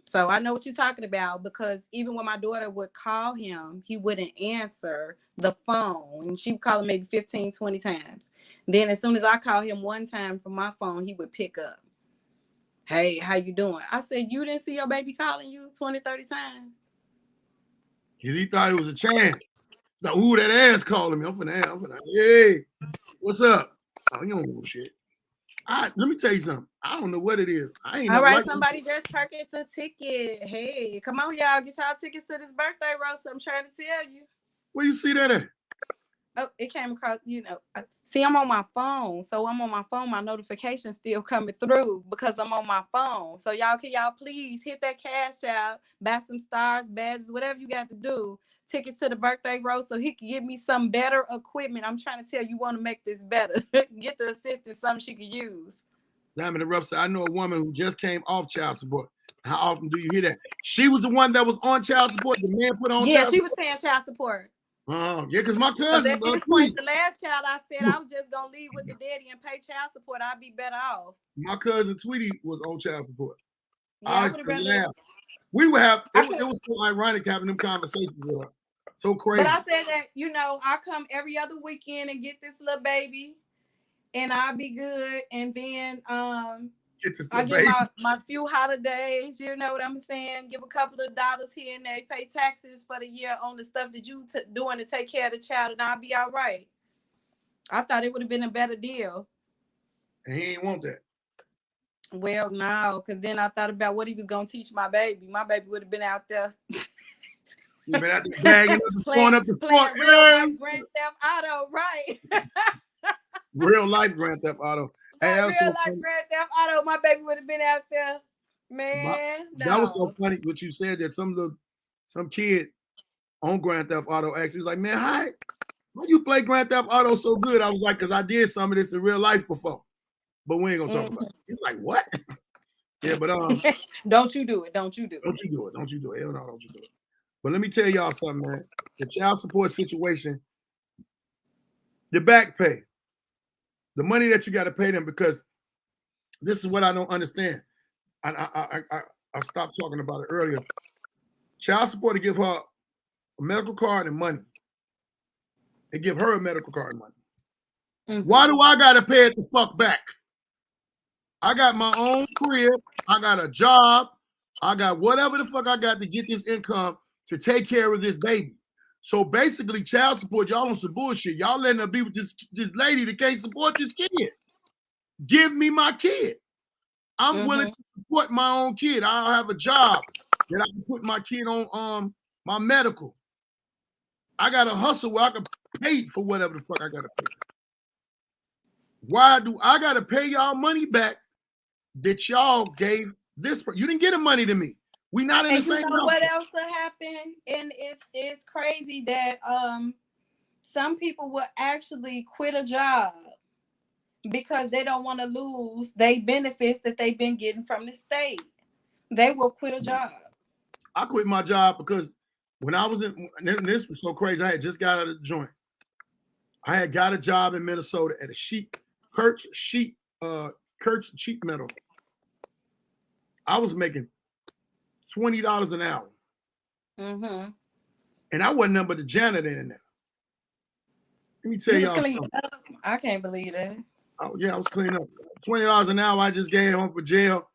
So I know what you're talking about because even when my daughter would call him, he wouldn't answer the phone. And she would call him maybe 15, 20 times. Then as soon as I call him one time from my phone, he would pick up. Hey, how you doing? I said, you didn't see your baby calling you 20, 30 times? Because he thought it was a chance. Like, ooh, that ass calling me. I'm finna, hey, what's up? Oh, you don't know shit. Let me tell you something. I don't know what it is. All right, somebody just purchased a ticket. Hey, come on, y'all. Get y'all tickets to this birthday roast. I'm trying to tell you. Where you see that at? Oh, it came across, see, I'm on my phone. So I'm on my phone. My notification's still coming through because I'm on my phone. So can y'all please hit that cash out, buy some stars, badges, whatever you got to do. Tickets to the birthday roast so he can give me some better equipment. I'm trying to tell you, want to make this better. Get the assistant something she could use. Diamond the Rough said, I know a woman who just came off child support. How often do you hear that? She was the one that was on child support. The man put on child support. Yeah, she was paying child support. Oh, yeah, because my cousin. At this point, the last child I said I was just going to leave with the daddy and pay child support. I'd be better off. My cousin Tweety was on child support. Yeah, I would have We would have. It was so ironic having them conversations with her. So crazy. But I said that, I come every other weekend and get this little baby, and I'll be good. And then I get my few holidays. You know what I'm saying? Give a couple of dollars here and there. Pay taxes for the year on the stuff that you doing to take care of the child, and I'll be all right. I thought it would have been a better deal. And he ain't want that. Well, no, because then I thought about what he was going to teach my baby. My baby would have been out there. You've been out there bagging up, going up the front. Grand Theft Auto, right? Real life Grand Theft Auto. Hey, real life Grand Theft Auto. My baby would have been out there, man. That was so funny what you said, that some kid on Grand Theft Auto actually was like, man, why you play Grand Theft Auto so good? I was like, because I did some of this in real life before. But we ain't gonna talk about it. He's like, what? Yeah, but don't you do it. Don't you do it. Don't you do it. Don't you do it. Hell no, don't you do it. But let me tell y'all something, man. The child support situation, the back pay, the money that you got to pay them, because this is what I don't understand. I stopped talking about it earlier. Child support to give her a medical card and money. They give her a medical card and money. Mm-hmm. Why do I got to pay it the fuck back? I got my own crib. I got a job. I got whatever the fuck I got to get this income to take care of this baby. So basically, child support, y'all on some bullshit. Y'all letting her be with this lady that can't support this kid. Give me my kid. I'm willing to support my own kid. I'll have a job that I can put my kid on my medical. I got to hustle where I can pay for whatever the fuck I got to pay. Why do I got to pay y'all money back that y'all gave this? You didn't get the money to me. We not in the same. You know what else will happen? And it's crazy that some people will actually quit a job because they don't want to lose their benefits that they've been getting from the state. They will quit a job. I quit my job because when I was this was so crazy. I had just got out of the joint. I had got a job in Minnesota at a Kurtz sheet metal. I was making $20 an hour. Mm-hmm. And I wasn't nothing but the janitor in there. Let me tell y'all something. I can't believe that. Oh, yeah, I was cleaning up. $20 an hour, I just came home from jail.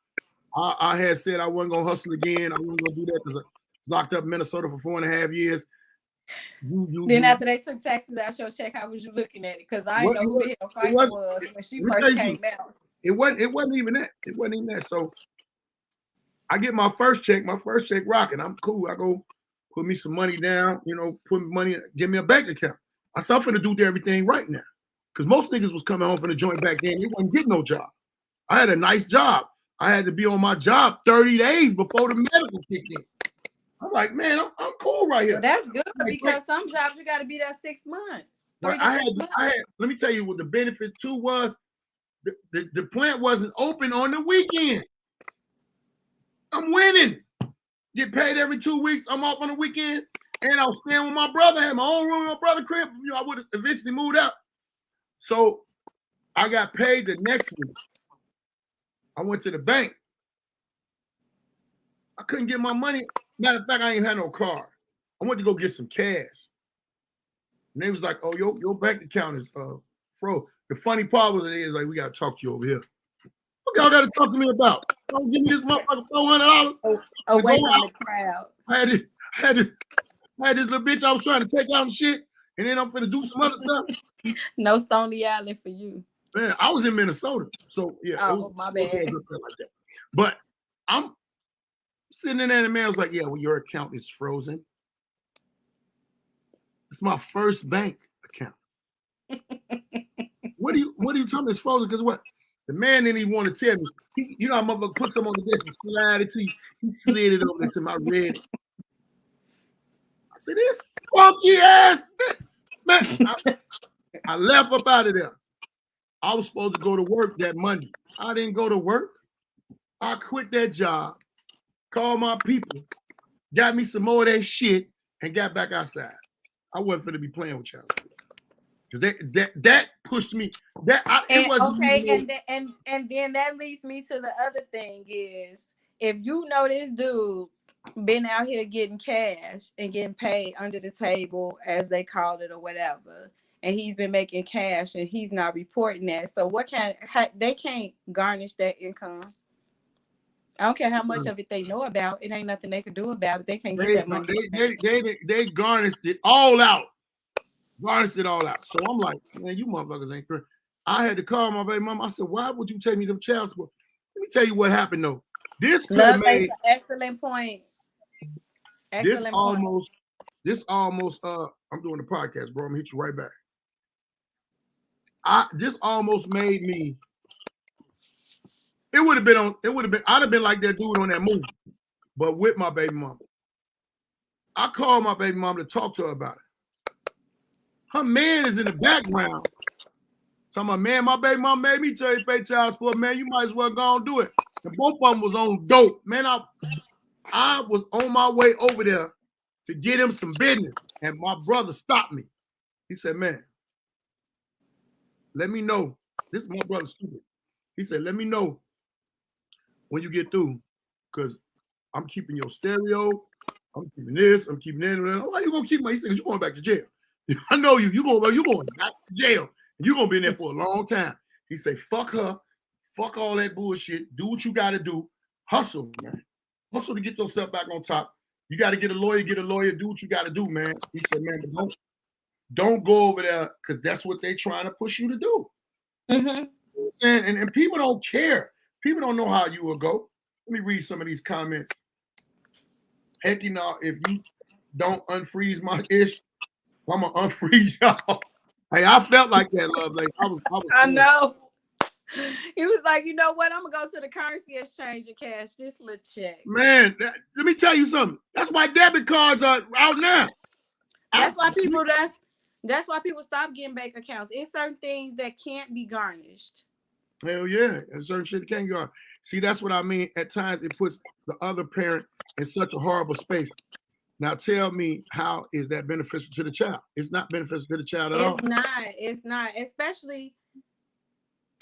I had said I wasn't going to hustle again. I wasn't going to do that because I was locked up in Minnesota for 4.5 years. Then after they took taxes out your check, how was you looking at it? Because I didn't know who the hell Fight was when she first came out. It wasn't even that. It wasn't even that. So I get my first check rocking. I'm cool. I go put me some money down, put money, give me a bank account. I said, I'm finna do everything right now. Because most niggas was coming home from the joint back then. They wasn't getting no job. I had a nice job. I had to be on my job 30 days before the medical kicked in. I'm like, man, I'm cool right here. Well, that's good because some jobs you got to be there 6 months. Let me tell you what the benefit too was. The plant wasn't open on the weekend. I'm winning. Get paid every 2 weeks. I'm off on the weekend. And I was staying with my brother. I had my own room in my brother's crib. I would have eventually moved out. So I got paid the next week. I went to the bank. I couldn't get my money. Matter of fact, I ain't had no card. I went to go get some cash. And they was like, oh, your bank account is froze. The funny part was like, we got to talk to you over here. What y'all got to talk to me about? Don't give me this motherfucker $400. Away from the crowd. I had this little bitch I was trying to take out and shit, and then I'm finna do some other stuff. No Stony Island for you. Man, I was in Minnesota. So, yeah. Oh, it was my bad. Like that. But I'm sitting in there, and the man was like, yeah, well, your account is frozen. It's my first bank account. What are you telling me it's frozen? Because what? The man didn't even want to tell me. I'm gonna put some on the desk and slide it to you. He slid it over into my red. I said, this funky ass man. I left up out of there. I was supposed to go to work that Monday. I didn't go to work. I quit that job, called my people, got me some more of that shit, and got back outside. I wasn't going to be playing with y'all. Because that pushed me. And then that leads me to the other thing is, if you know this dude been out here getting cash and getting paid under the table, as they call it, or whatever. And he's been making cash and he's not reporting that. So they can't garnish that income. I don't care how much of it they know about. It ain't nothing they can do about it. They can't get that money. They garnished it all out. Garnished it all out. So I'm like, man, you motherfuckers ain't crazy. I had to call my baby mama. I said, why would you take me to child support? Let me tell you what happened though. This could have made excellent point. This almost I'm doing the podcast, bro. I'm gonna hit you right back. This almost made me. I'd have been like that dude on that movie, but with my baby mama. I called my baby mama to talk to her about it. Her man is in the background. So I'm like, man, my baby mama made me tell you pay child support, man. You might as well go and do it. And both of them was on dope. Man, I was on my way over there to get him some business. And my brother stopped me. He said, man, let me know. This is my brother stupid. He said, let me know when you get through, because I'm keeping your stereo. I'm keeping this. I'm keeping that. Why you gonna keep my? He said, you're going back to jail. I know you. You're going back to jail. You're gonna be in there for a long time. He said, fuck her. Fuck all that bullshit. Do what you gotta do. Hustle, man. Hustle to get yourself back on top. You got to get a lawyer, do what you got to do, man. He said, man, but don't go over there, because that's what they're trying to push you to do. Mm-hmm. And people don't care. People don't know how you will go. Let me read some of these comments. Heck, you know, if you don't unfreeze my ish, I'm going to unfreeze y'all. Hey, I felt like that, Lovely. I know. He was like, you know what? I'm gonna go to the currency exchange and cash this little check. Man, let me tell you something. That's why debit cards are out now. That's why people stop getting bank accounts. It's certain things that can't be garnished. Hell yeah, and certain shit can't go. See, that's what I mean. At times, it puts the other parent in such a horrible space. Now, tell me, how is that beneficial to the child? It's not beneficial to the child at all. It's not. Especially,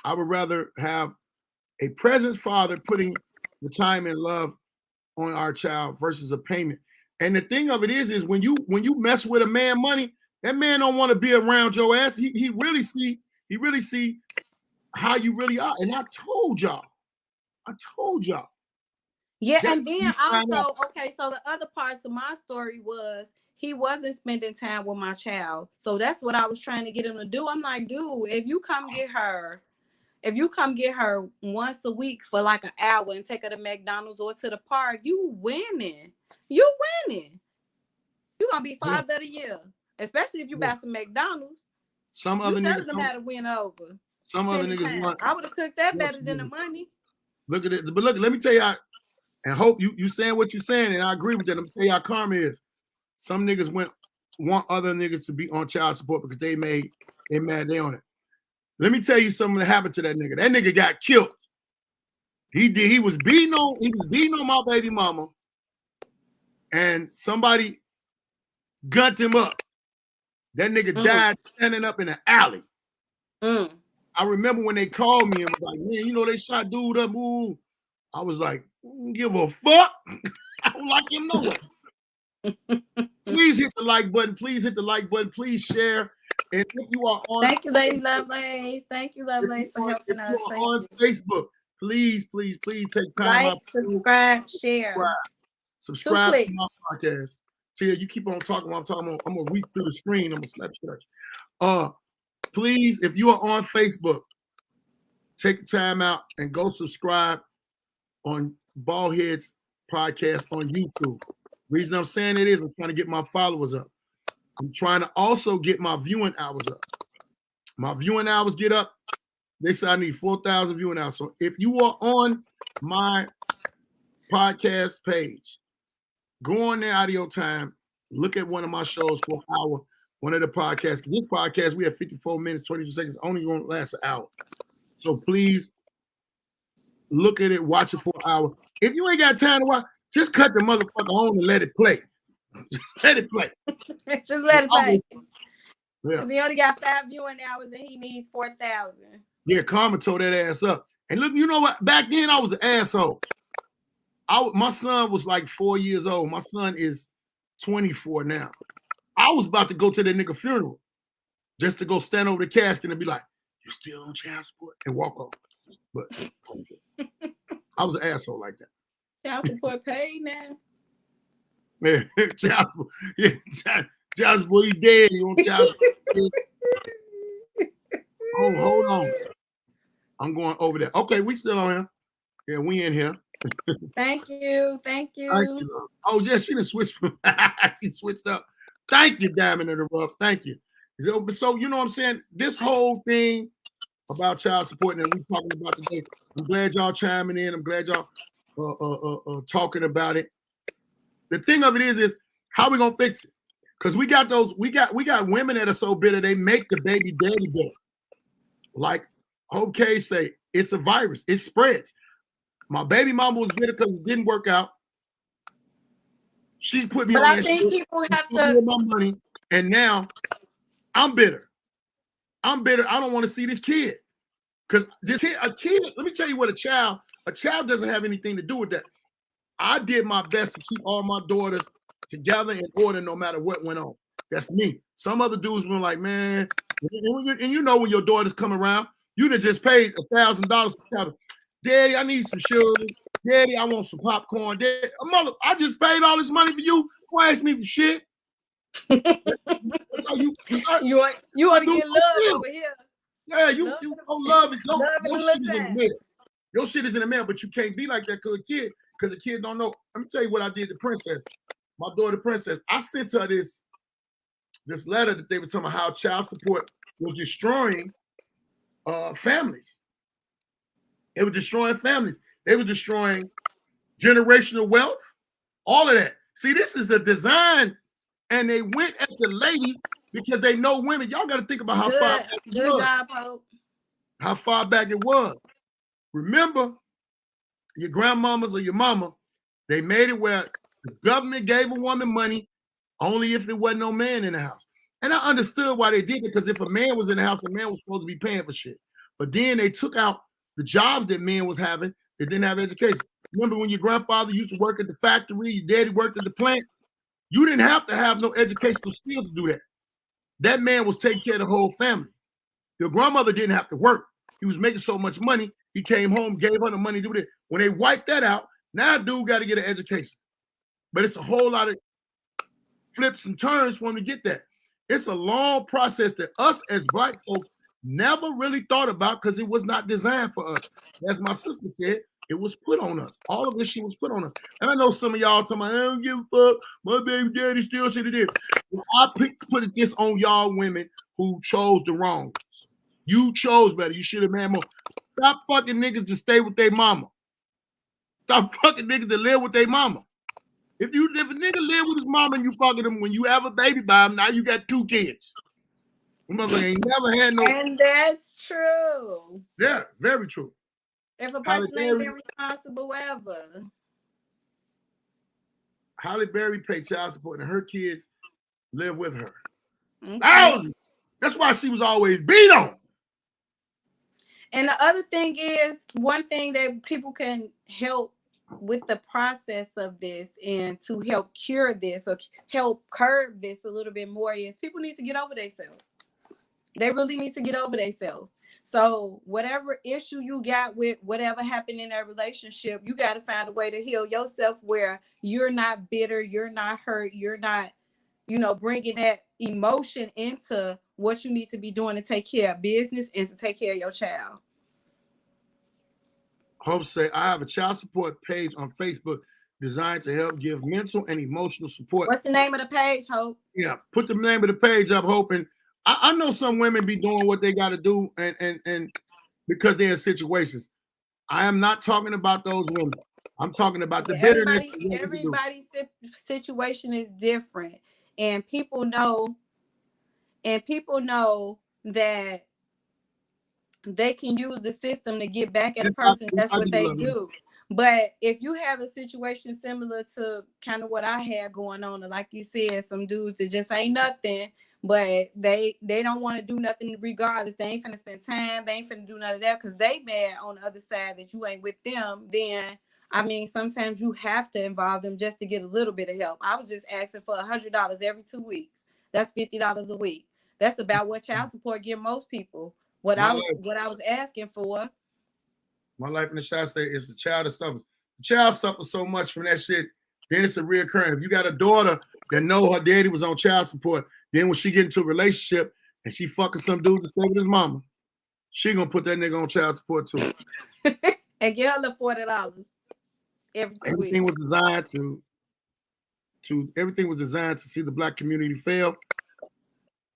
I would rather have a present father putting the time and love on our child versus a payment. And the thing of it is when you mess with a man money, that man don't want to be around your ass. He really see how you really are. And I told y'all. Yeah, and then also, okay, so the other parts of my story was he wasn't spending time with my child. So that's what I was trying to get him to do. I'm like, dude, if you come get her once a week for like an hour and take her to McDonald's or to the park, you winning. You're gonna be father of the year, especially if you buy some McDonald's. Some other niggas doesn't matter win over. Some other niggas want. I would have took that better than the money. Look at it, but look, let me tell you, and hope you saying what you're saying, and I agree with that. Let me tell you how karma is. Some niggas want other niggas to be on child support because they mad they on it. Let me tell you something that happened to that nigga. That nigga got killed. He was beating on my baby mama, and somebody gunned him up. That nigga died standing up in an alley. I remember when they called me and was like, man, you know, they shot dude up. Ooh. I was like, give a fuck. I don't like him no way. Please hit the like button. Please share. And if you are on Thank you, ladies, Lovelace. Thank you, Lovelace, for helping us. On Facebook, please take time out. Subscribe, share. Subscribe to my podcast. Tia, you keep on talking while I'm talking. I'm gonna reach through the screen. I'm gonna slap you. Please, if you are on Facebook, take time out and go subscribe on Baldhead'S Podcast on YouTube. Reason I'm saying it is I'm trying to get my followers up. I'm trying to also get my viewing hours up. My viewing hours get up. They say I need 4,000 viewing hours. So if you are on my podcast page, go on there out of your time, look at one of my shows for an hour, one of the podcasts. This podcast, we have 54 minutes, 22 seconds, only going to last an hour. So please look at it, watch it for an hour. If you ain't got time to watch, just cut the motherfucker on and let it play. Just let it play. Just let it play. Yeah. He only got 5 viewing hours and he needs 4,000. Yeah, Karma tore that ass up. And look, you know what? Back then I was an asshole. My son was like 4 years old. My son is 24 now. I was about to go to the nigga funeral just to go stand over the casket and be like, "You still on child support?" and walk off. But I was an asshole like that. Child support paid now. Man, child support. Yeah, child support, you dead. You on child support. Oh, hold on. I'm going over there. Okay, we still on here. Yeah, we in here. Thank you. Thank you. Thank you. Oh, yeah, she done switched. She switched up. Thank you, Diamond in the Rough. Thank you. So, you know what I'm saying? This whole thing about child support that we're talking about today, I'm glad y'all chiming in. I'm glad y'all talking about it. The thing of it is how we gonna fix it? Because we got women that are so bitter, they make the baby daddy bitter. Like okay, say it's a virus, it spreads. My baby mama was bitter because it didn't work out. She put me but on I that think shit. people have to my money, and now I'm bitter. I don't want to see this kid. Because a kid, let me tell you what a child doesn't have anything to do with that. I did my best to keep all my daughters together in order no matter what went on. That's me. Some other dudes were like, man, and you know when your daughters come around, you'd have just paid $1,000 for Daddy, I need some sugar. Daddy, I want some popcorn. Daddy, mother, I just paid all this money for you. Why ask me for shit? That's how you want to get love over here. Yeah, you love it. Your shit is in the mail. Your shit is in the mail, but you can't be like that because a kid don't know. Let me tell you what I did to Princess. My daughter, Princess, I sent her this letter that they were talking about how child support was destroying families. It was destroying families. They were destroying generational wealth, all of that. See, this is a design, and they went at the ladies because they know women. Y'all got to think about how far back it was. Good job, Hope. How far back it was. Remember, your grandmamas or your mama, they made it where the government gave a woman money only if there wasn't no man in the house. And I understood why they did it, because if a man was in the house, a man was supposed to be paying for shit. But then they took out the jobs that men was having that didn't have education. Remember when your grandfather used to work at the factory, your daddy worked at the plant? You didn't have to have no educational skills to do that. That man was taking care of the whole family. Your grandmother didn't have to work. He was making so much money, he came home, gave her the money to do it. When they wiped that out, now dude got to get an education. But it's a whole lot of flips and turns for him to get that. It's a long process that us as black folks never really thought about because it was not designed for us. As my sister said, it was put on us. All of this shit was put on us. And I know some of y'all talking about, I don't give a fuck, my baby daddy still should have did. Well, I put this on y'all women who chose the wrong. You chose better. You should have had more. Stop fucking niggas to stay with their mama. Stop fucking niggas to live with their mama. If a nigga live with his mama and you fucking him, when you have a baby by him, now you got 2 kids. Motherfucker ain't never had no. And that's true. Yeah, very true. If a person ain't been responsible ever. Halle Berry paid child support and her kids live with her. Okay. That's why she was always beat on. And the other thing is, one thing that people can help with the process of this and to help cure this or help curb this a little bit more is people need to get over themselves. They really need to get over themselves. So whatever issue you got with whatever happened in that relationship, you got to find a way to heal yourself where you're not bitter, you're not hurt, you're not, bringing that emotion into what you need to be doing to take care of business and to take care of your child. Hope say, I have a child support page on Facebook designed to help give mental and emotional support. What's the name of the page, Hope? Yeah, put the name of the page up, Hope. And I know some women be doing what they got to do and because they're in situations. I am not talking about those women. I'm talking about the bitterness. Everybody's situation is different. And people know that they can use the system to get back at a person. That's what they do. But if you have a situation similar to kind of what I had going on, like you said, some dudes that just ain't nothing, but they don't want to do nothing regardless. They ain't finna spend time. They ain't finna do none of that because they mad on the other side that you ain't with them. Then I mean, sometimes you have to involve them just to get a little bit of help. I was just asking for $100 every 2 weeks. That's $50 a week. That's about what child support give most people. What I was asking for. My life in the shot say is the child that suffers. The child suffers so much from that shit. Then it's a reoccurring. If you got a daughter that know her daddy was on child support, then when she get into a relationship and she fucking some dude to stay with his mama, she gonna put that nigga on child support too. And give her the $40 every 2 weeks. Everything was designed everything was designed to see the Black community fail.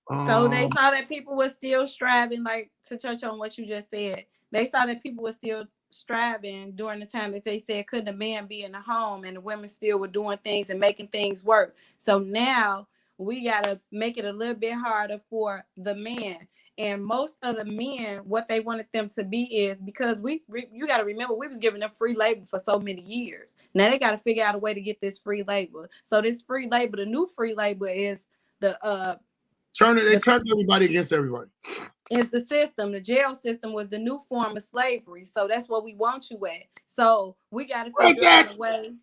So they saw that people were still striving, like to touch on what you just said. They saw that people were still striving during the time that they said couldn't a man be in the home, and the women still were doing things and making things work. So now we gotta make it a little bit harder for the man. And most of the men, what they wanted them to be is, because you got to remember, we was giving them free labor for so many years. Now they got to figure out a way to get this free labor. So this free labor, the new free labor is they turned everybody against everybody. Is the system. The jail system was the new form of slavery. So that's what we want you at. So we got to figure out a way.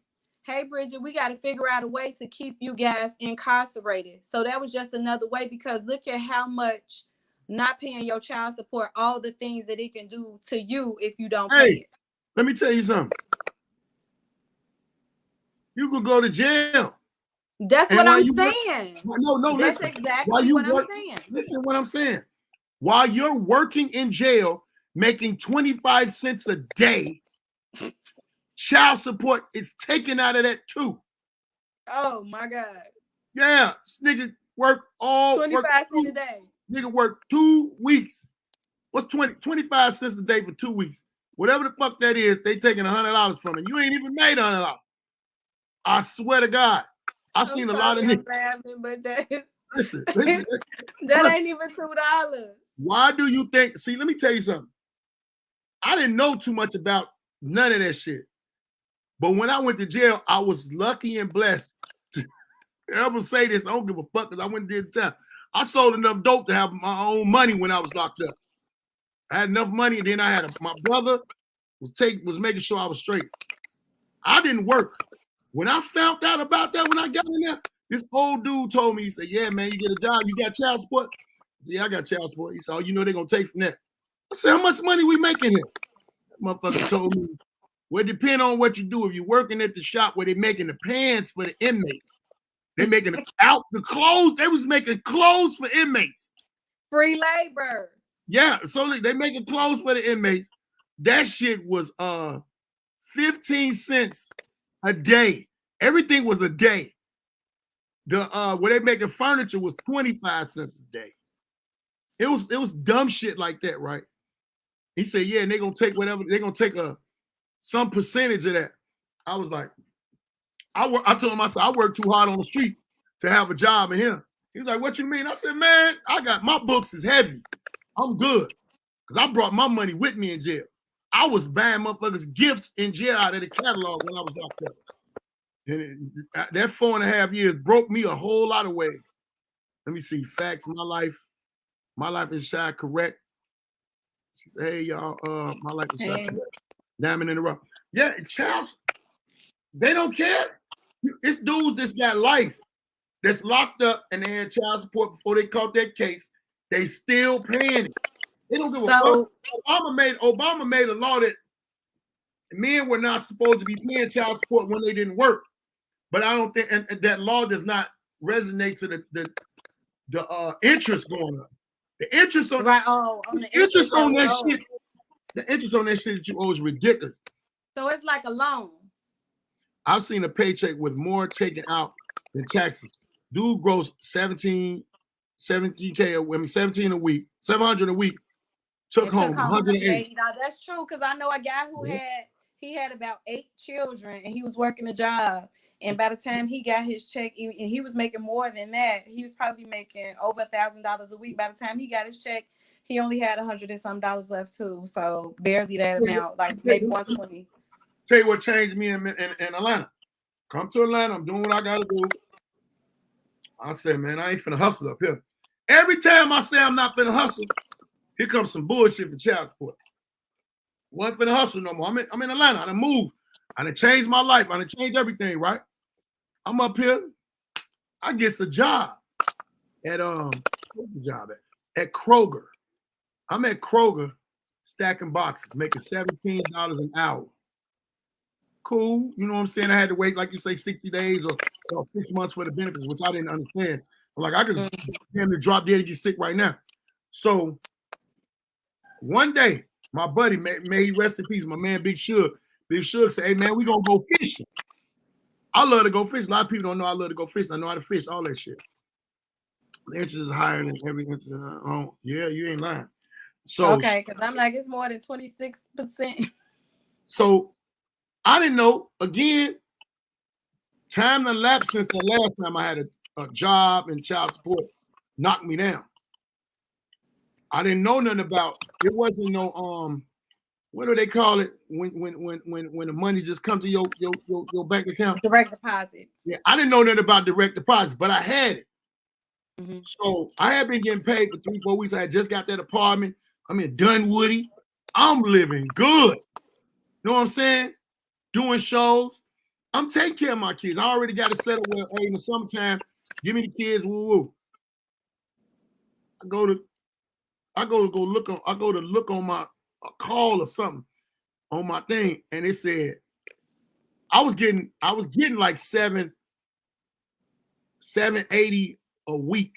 Hey, Bridget, we got to figure out a way to keep you guys incarcerated. So that was just another way, because look at how much not paying your child support, all the things that it can do to you if you don't pay it. Let me tell you something. You could go to jail. That's what I'm saying. No, that's listen. Exactly what I'm saying. Listen to what I'm saying. While you're working in jail, making 25 cents a day, child support is taken out of that too. Oh my God. Yeah, this nigga work 25 cents a day. Nigga work 2 weeks. What's 25 cents a day for 2 weeks? Whatever the fuck that is, they taking $100 from it. You ain't even made $100. I swear to God. I've seen a lot of niggas. Laughing, but listen. That ain't even $2. Why do you think? See, let me tell you something. I didn't know too much about none of that shit. But when I went to jail, I was lucky and blessed. I will say this, I don't give a fuck, because I went to the time. I sold enough dope to have my own money when I was locked up. I had enough money, and then I had my brother was making sure I was straight. I didn't work. When I found out about that, when I got in there, this old dude told me, he said, yeah, man, you get a job, you got child support? I said, yeah, I got child support. He said, oh, you know they're going to take from that. I said, how much money we making here? That motherfucker told me, well, it depends on what you do. If you're working at the shop where they're making the pants for the inmates, they're making the clothes. They was making clothes for inmates. Free labor. Yeah, so they making clothes for the inmates. That shit was 15 cents a day. Everything was a day. The where they making furniture was 25 cents a day. It was dumb shit like that, right? He said, yeah, and they're gonna take whatever, they're gonna take some percentage of that. I was like, I told him, I said, I work too hard on the street to have a job in here. He was like, what you mean? I said, man, I got my books is heavy. I'm good. Because I brought my money with me in jail. I was buying motherfuckers gifts in jail out of the catalog when I was locked up. And that 4.5 years broke me a whole lot of ways. Let me see. Facts, my life is shy, correct. She said, hey, y'all, my life is shy, correct. Diamond in the rough. Yeah, child, they don't care. It's dudes that's got life, that's locked up, and they had child support before they caught that case. They still paying it. They don't give a fuck. Obama made a law that men were not supposed to be paying child support when they didn't work. But I don't think, and that law does not resonate to the interest going up. The interest on the interest on that shit. The interest on that shit that you owe is ridiculous. So it's like a loan. I've seen a paycheck with more taken out than taxes. Dude grows 17K, 17 a week, 700 a week. Took home $180. That's true, because I know a guy who had about 8 children, and he was working a job. And by the time he got his check, and he was making more than that, he was probably making over $1,000 a week. By the time he got his check, he only had $100 and some left too. So barely that amount, like maybe 120. Tell you what changed me in Atlanta. Come to Atlanta, I'm doing what I gotta do. I said, man, I ain't finna hustle up here. Every time I say I'm not finna hustle, here comes some bullshit for child support. Wasn't finna hustle no more. I'm in Atlanta. I done moved. I done changed my life. I done changed everything, right? I'm up here. I get a job at what's the job at? At Kroger. I'm at Kroger stacking boxes, making $17 an hour. Cool. You know what I'm saying? I had to wait, like you say, 60 days or 6 months for the benefits, which I didn't understand. I'm like, I could damn near drop dead and get sick right now. So one day, my buddy, may he rest in peace, my man Big Suge said, hey man, we gonna go fishing. I love to go fishing. A lot of people don't know I love to go fishing. I know how to fish, all that shit. The interest is higher than every interest. Yeah, you ain't lying. So okay, because I'm like, it's more than 26%. So I didn't know. Again, time to lapse since the last time I had a job and child support knocked me down. I didn't know nothing about. It wasn't no what do they call it when the money just comes to your bank account? Direct deposit. Yeah, I didn't know nothing about direct deposits, but I had it. Mm-hmm. So I had been getting paid for 3-4 weeks. I had just got that apartment. I'm in Dunwoody. I'm living good. You know what I'm saying? Doing shows. I'm taking care of my kids. I already got it set up where, hey, in the summertime, give me the kids. Woo woo. I go to look on my call or something on my thing, and it said I was getting like $780 a week.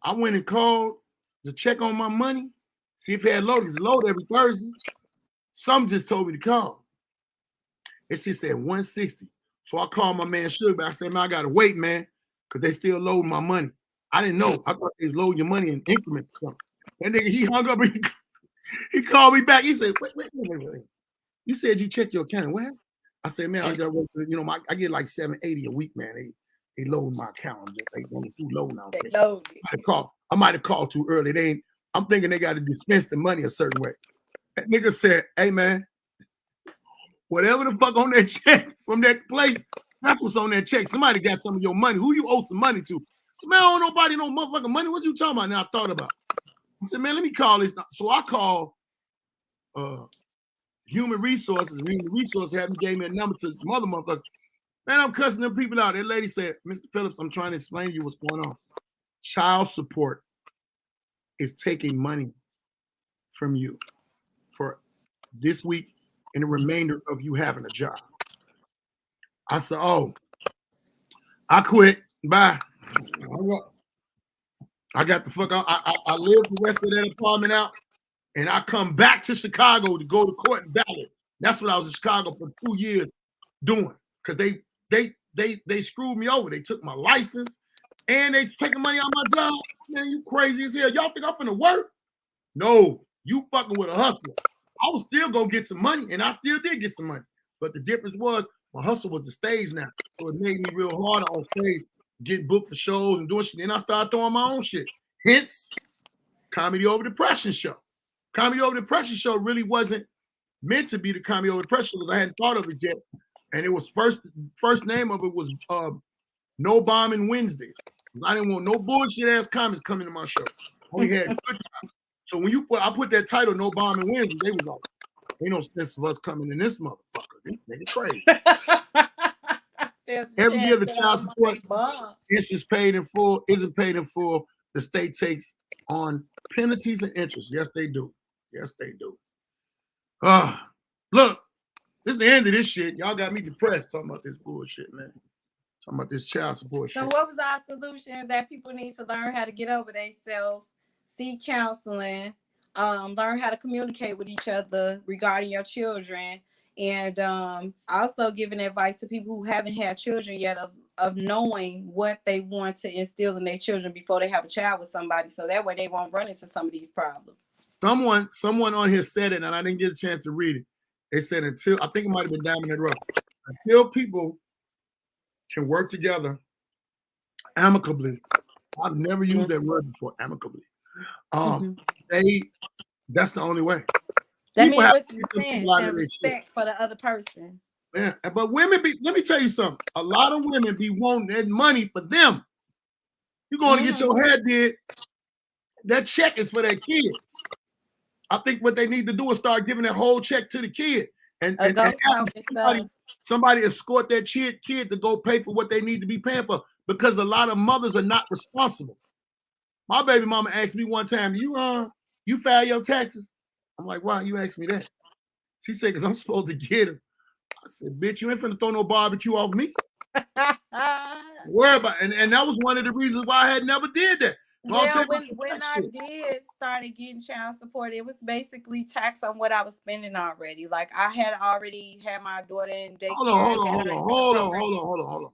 I went and called to check on my money, see if it had loaded. It's loaded every Thursday. Some just told me to call. It said 160. So I called my man Sugar, but I said, man, I gotta wait, man, because they still loading my money. I didn't know. I thought they was loading your money in increments or something. That nigga, he hung up and he called me back. He said, wait. You said you checked your account. What? I said, man, I got, I get like $780 a week, man. They load my account. They going too low now. They load it. I might have called too early. I'm thinking they got to dispense the money a certain way. That nigga said, hey, man, whatever the fuck on that check from that place, that's what's on that check. Somebody got some of your money. Who you owe some money to? I said, man, I don't nobody no motherfucking money. What you talking about? Now I thought about it. I said, man, let me call this. So I called Human Resources. Human Resources gave me a number to some other motherfucker. Man, I'm cussing them people out. That lady said, Mr. Phillips, I'm trying to explain to you what's going on. Child support is taking money from you for this week and the remainder of you having a job. I said, oh, I quit. Bye. I got the fuck out. I lived the rest of that apartment out, and I come back to Chicago to go to court and ballot. That's what I was in Chicago for 2 years doing, because they screwed me over. They took my license and they taking money out of my job. Man, you crazy as hell. Y'all think I'm finna work? No, you fucking with a hustler. I was still gonna get some money, and I still did get some money. But the difference was my hustle was the stage now. So it made me real hard on stage, get booked for shows and doing shit. Then I started throwing my own shit. Hence, Comedy Over Depression show. Comedy Over Depression show really wasn't meant to be the Comedy Over Depression because I hadn't thought of it yet. And it was first name of it was No Bombing Wednesdays. I didn't want no bullshit ass comics coming to my show. Only had good times. So when I put that title, No Bombing Wednesdays, they was like, ain't no sense of us coming in this motherfucker. This nigga crazy. Every year the child support isn't paid in full. The state takes on penalties and interest. Yes, they do. Yes, they do. Look, this is the end of this shit. Y'all got me depressed talking about this bullshit, man. Talking about this child support shit. So what was our solution? That people need to learn how to get over themselves, seek counseling, learn how to communicate with each other regarding your children, and also giving advice to people who haven't had children yet of knowing what they want to instill in their children before they have a child with somebody, so that way they won't run into some of these problems. Someone on here said it, and I didn't get a chance to read it. They said I think it might have been Diamond Rough, until people can work together amicably. I've never used that word before, amicably. That's the only way. That means and respect for the other person. Yeah, but women let me tell you something. A lot of women be wanting that money for them. You're going to get your hair did. That check is for that kid. I think what they need to do is start giving that whole check to the kid and somebody, somebody escort that kid to go pay for what they need to be paying for, because a lot of mothers are not responsible. My baby mama asked me one time, you file your taxes? I'm like, why you ask me that? She said, because I'm supposed to get them. I said, bitch, you ain't finna throw no barbecue off me. Worry about it. And that was one of the reasons why I had never did that. Well, when I did started getting child support, it was basically tax on what I was spending already. Like I had already had my daughter in daycare. Hold on.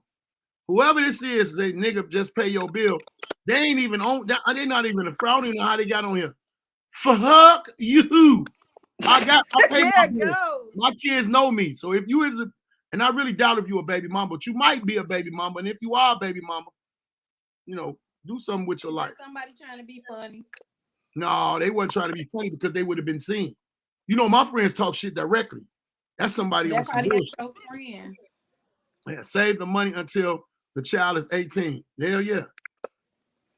Whoever this is, say nigga, just pay your bill. They ain't even on. They're not even a fraud. I don't even know how they got on here. Fuck you. I pay my bill. My kids know me. So if you is and I really doubt if you're a baby mama, but you might be a baby mama. And if you are a baby mama, do something with your life. Somebody trying to be funny. No, they wasn't trying to be funny because they would have been seen. My friends talk shit directly. That's somebody on some bullshit. Your friend. Yeah, save the money until the child is 18. Hell yeah.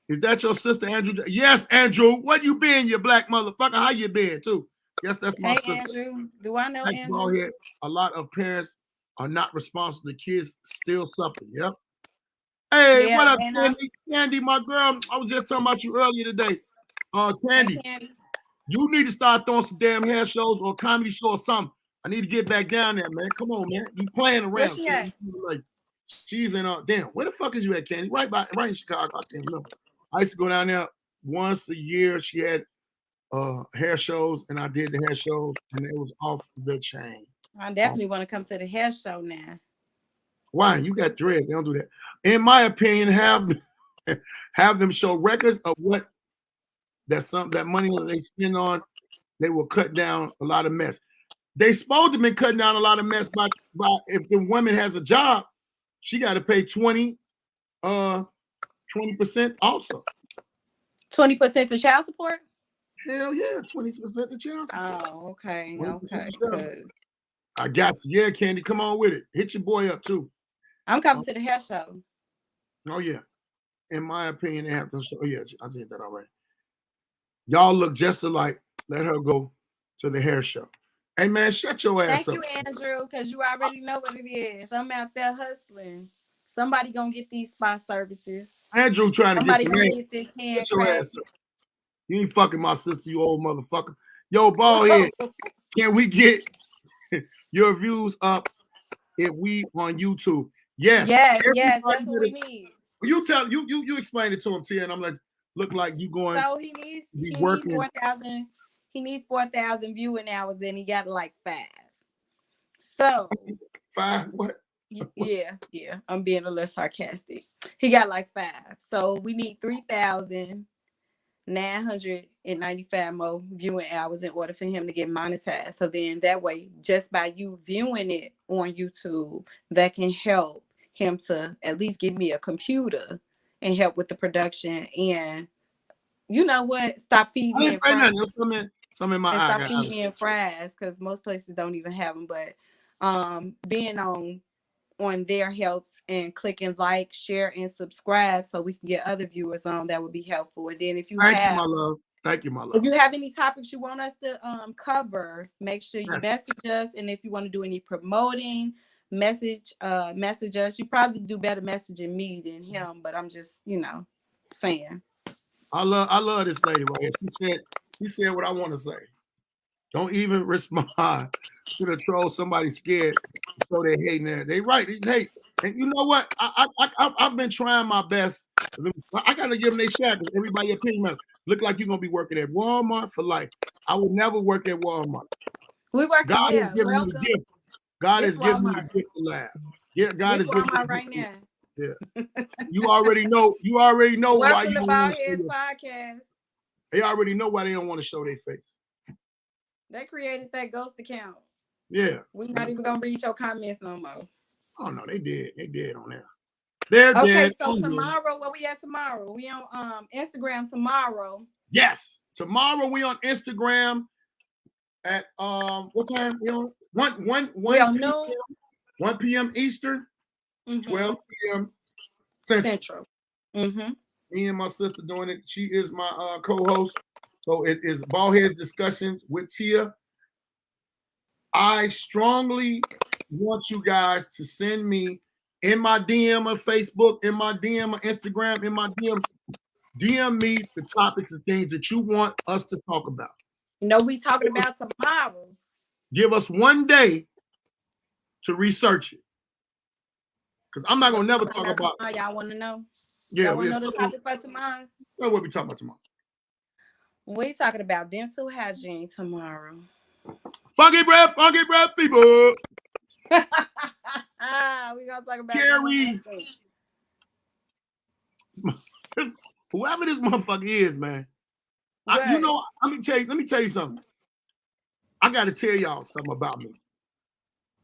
Is that your sister, Andrew? Yes, Andrew. What you been, you black motherfucker? How you been, too? Yes, that's my sister. Andrew. Do I know Thanks, Andrew? A lot of parents are not responsible. The kids still suffer. Yep. Hey, what up, Candy, my girl? I was just talking about you earlier today. Candy, you need to start throwing some damn hair shows or comedy show or something. I need to get back down there, man. Come on, man. You playing around. Where's she at? She's in damn, where the fuck is you at, Candy? Right in Chicago. I can't remember. I used to go down there once a year. She had hair shows, and I did the hair shows, and it was off the chain. I definitely want to come to the hair show now. Why? You got dread. They don't do that. In my opinion, have them show records of what that money that they spend on. They will cut down a lot of mess. They supposed to be cutting down a lot of mess by if the woman has a job, she got to pay 20% also. 20% to child support? Hell yeah, 20% to child support. Oh, okay. I got you. Yeah, Candy, come on with it. Hit your boy up too. I'm coming to the hair show. Oh yeah. In my opinion, they have to show. Oh yeah, I did that already. Y'all look just alike. Let her go to the hair show. Hey man, shut your ass up. Thank you, Andrew, because you already know what it is. I'm out there hustling. Somebody gonna get these spa services. Andrew trying to get this hand. Shut your ass up. You ain't fucking my sister, you old motherfucker. Yo, Baldhead, can we get your views up if we on YouTube? Yes, that's what we need. You explain it to him, Tia, and I'm like, look like you going. So he needs 4,000. He needs 4,000 viewing hours, and he got like 5. So 5 what? Yeah. I'm being a little sarcastic. He got like 5. So we need 3,995 more viewing hours in order for him to get monetized. So then that way, just by you viewing it on YouTube, that can help him to at least give me a computer and help with the production. And you know what? Stop feeding me fries. Some in my eye. Stop feeding me fries because most places don't even have them. But being on there helps, and clicking like, share, and subscribe so we can get other viewers on. That would be helpful. And then if you Thank you, my love. If you have any topics you want us to cover, make sure you message us. And if you want to do any promoting, message us. You probably do better messaging me than him, but I'm just saying. I love this lady right here. She said what I want to say. Don't even respond to the troll. Somebody scared, so they hating that. They right. Hey, and you know what? I've been trying my best. I gotta give them their shot because everybody opinion look like you're gonna be working at Walmart for life. I would never work at Walmart. We work. God has given me the gift. God has given me the gift to laugh. Yeah, God is giving me right now. Yeah. You already know why you Welcome to Baldhead'S Podcast. They already know why they don't want to show their face. They created that ghost account. Yeah. We're not even gonna read your comments no more. Oh no, they did. They did on there. They're dead. So tomorrow, where we at tomorrow? We on Instagram tomorrow. Yes. Tomorrow we on Instagram at what time? We on 1 p.m. Eastern, 12 p.m. Central. Mm-hmm. Me and my sister doing it. She is my co-host. So it is Baldhead'S Discussions with Tia. I strongly want you guys to send me in my DM of Facebook, in my DM of Instagram, in my DM me the topics and things that you want us to talk about. We talking about tomorrow. Give us one day to research it. Because I'm not going to never talk about tomorrow. Y'all want to know? Yeah, y'all want to know the topic for tomorrow? What we talking about tomorrow? We talking about dental hygiene tomorrow. Funky breath, people. We gonna talk about Carrie. Whoever this motherfucker is, man. Let me tell you something. I got to tell y'all something about me.